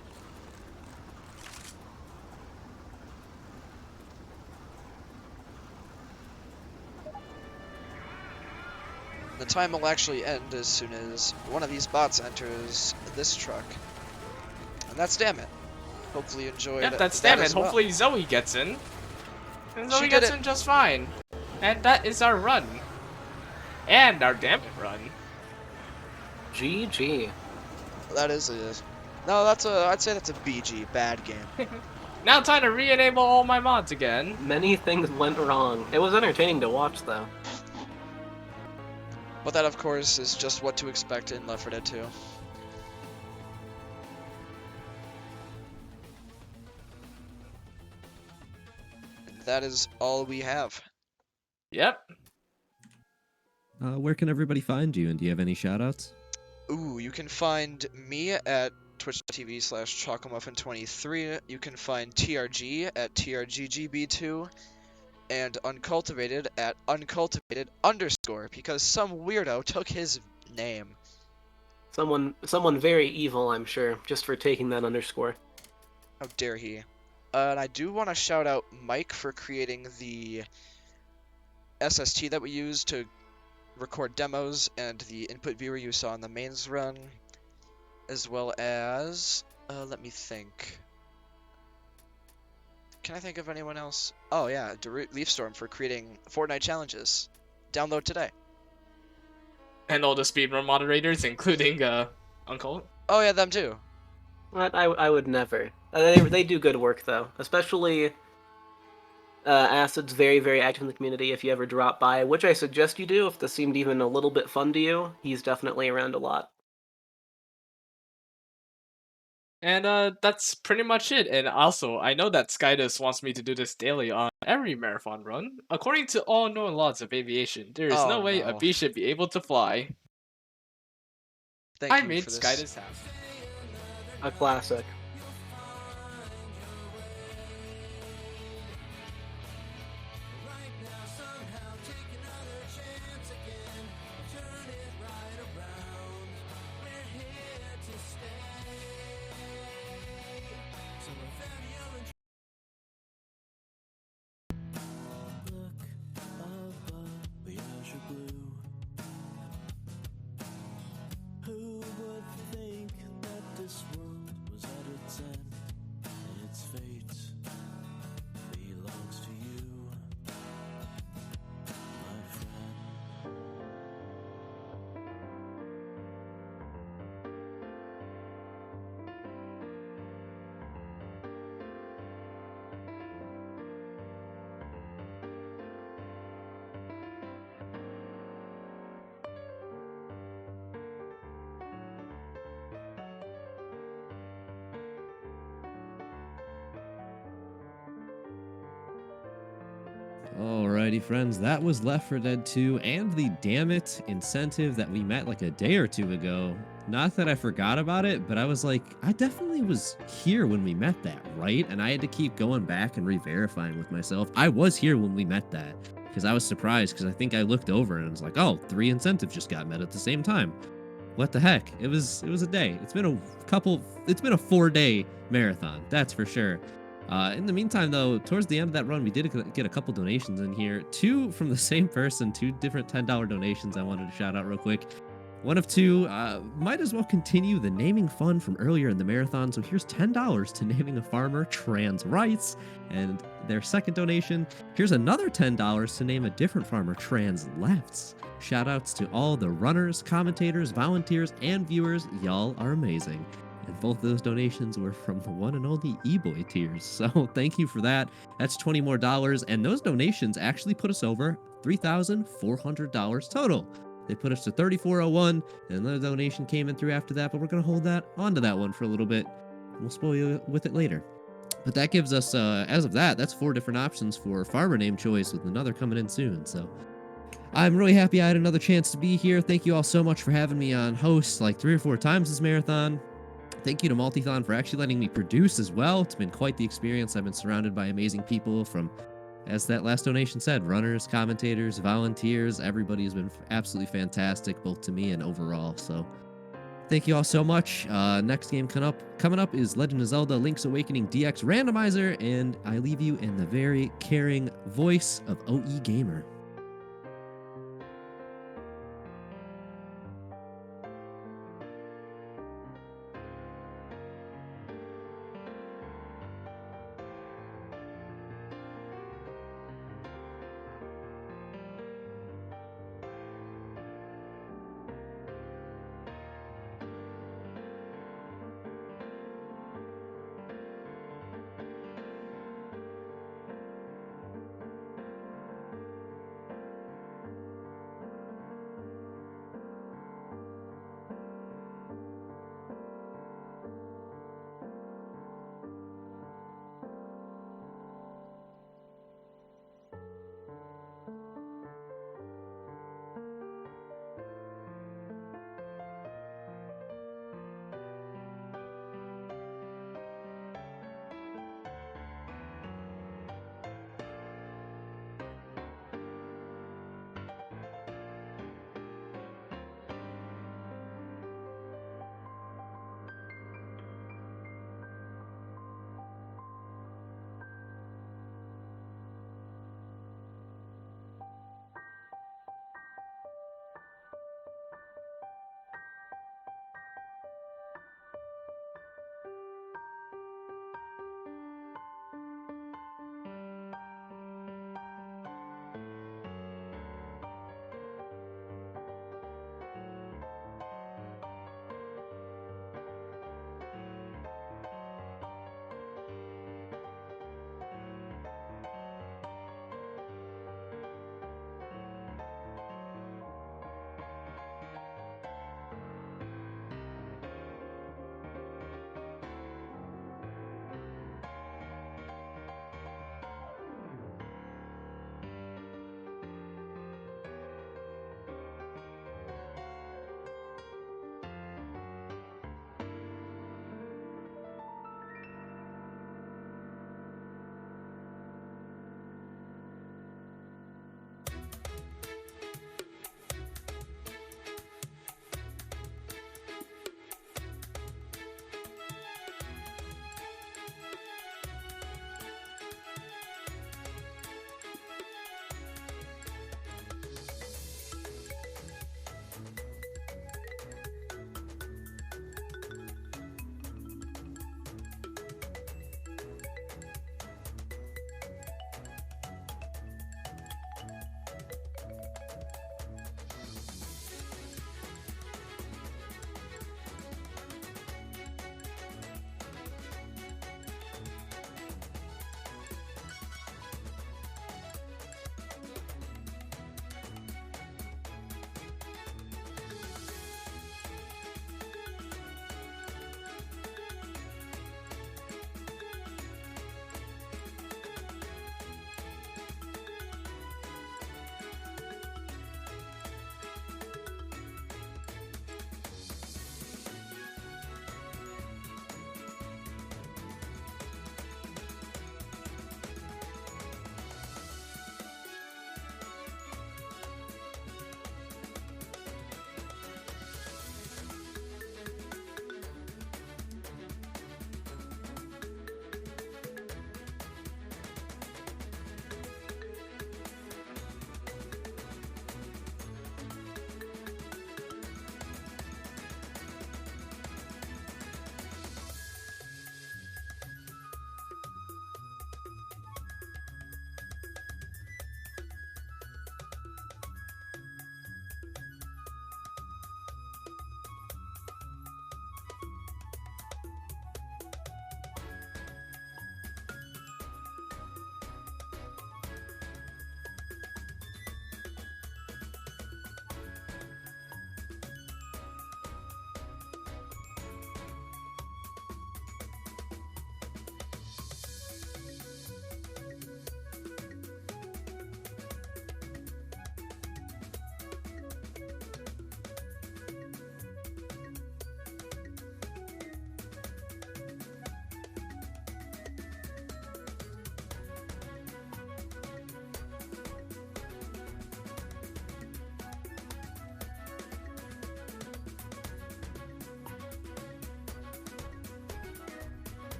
The time will actually end as soon as one of these bots enters this truck. And that's Damn It. Hopefully you enjoyed Yep, that's that damn it. as well. Hopefully Zoe gets in. And She Zoe did gets it. in just fine. And that is our run. And our damn it run. GG. That is a... No, that's a... I'd say that's a BG, bad game. Now time to re-enable all my mods again. Many things went wrong. It was entertaining to watch, though. But that, of course, is just what to expect in Left 4 Dead 2. And that is all we have. Yep. Where can everybody find you, and do you have any shoutouts? Ooh, you can find me at twitch.tv/ChocoMuffin23. You can find TRG at TRGGB2 and Uncultivated at Uncultivated_, because some weirdo took his name. Someone very evil, I'm sure, just for taking that underscore. How dare he. And I do want to shout out Mike for creating the SST that we use to record demos and the input viewer you saw in the mains run, as well as, let me think. Can I think of anyone else? Oh yeah, Leafstorm for creating Fortnite challenges. Download today. And all the speedrun moderators, including Uncle. Oh yeah, them too. I would never. They do good work though, especially Acid's very, very active in the community. If you ever drop by, which I suggest you do, if this seemed even a little bit fun to you, he's definitely around a lot. And that's pretty much it. And also, I know that Skydus wants me to do this daily on every marathon run. According to all known laws of aviation, there is no way a bee should be able to fly. I made Skydus happy. A classic. Who would think that this world was at its end, and its fate belongs to you, my friend. Alrighty, friends, that was Left 4 Dead 2 and the damn it incentive that we met like a day or two ago. Not that I forgot about it, but I was like, I definitely was here when we met that, right? And I had to keep going back and re-verifying with myself. I was here when we met that because I was surprised because I think I looked over and was like, oh, 3 incentives just got met at the same time. What the heck? It was a day. It's been a 4-day marathon, that's for sure. In the meantime, though, towards the end of that run, we did get a couple donations in here. 2 from the same person, 2 different $10 donations I wanted to shout out real quick. One of 2, might as well continue the naming fun from earlier in the marathon. So here's $10 to naming a farmer trans rights. And their second donation, here's another $10 to name a different farmer trans lefts. Shout outs to all the runners, commentators, volunteers, and viewers. Y'all are amazing. And both those donations were from the one and only E-Boy tiers. So thank you for that. That's $20 more. And those donations actually put us over $3,400 total. They put us to 3401, and another donation came in through after that, but we're going to hold that onto that one for a little bit. We'll spoil you with it later. But that gives us, as of that, that's 4 different options for farmer name choice, with another coming in soon. So I'm really happy I had another chance to be here. Thank you all so much for having me on host like 3 or 4 times this marathon. Thank you to Multithon for actually letting me produce as well. It's been quite the experience. I've been surrounded by amazing people from, as that last donation said, runners, commentators, volunteers. Everybody has been absolutely fantastic, both to me and overall. So thank you all so much. Next game coming up is Legend of Zelda Link's Awakening DX Randomizer, and I leave you in the very caring voice of OE Gamer.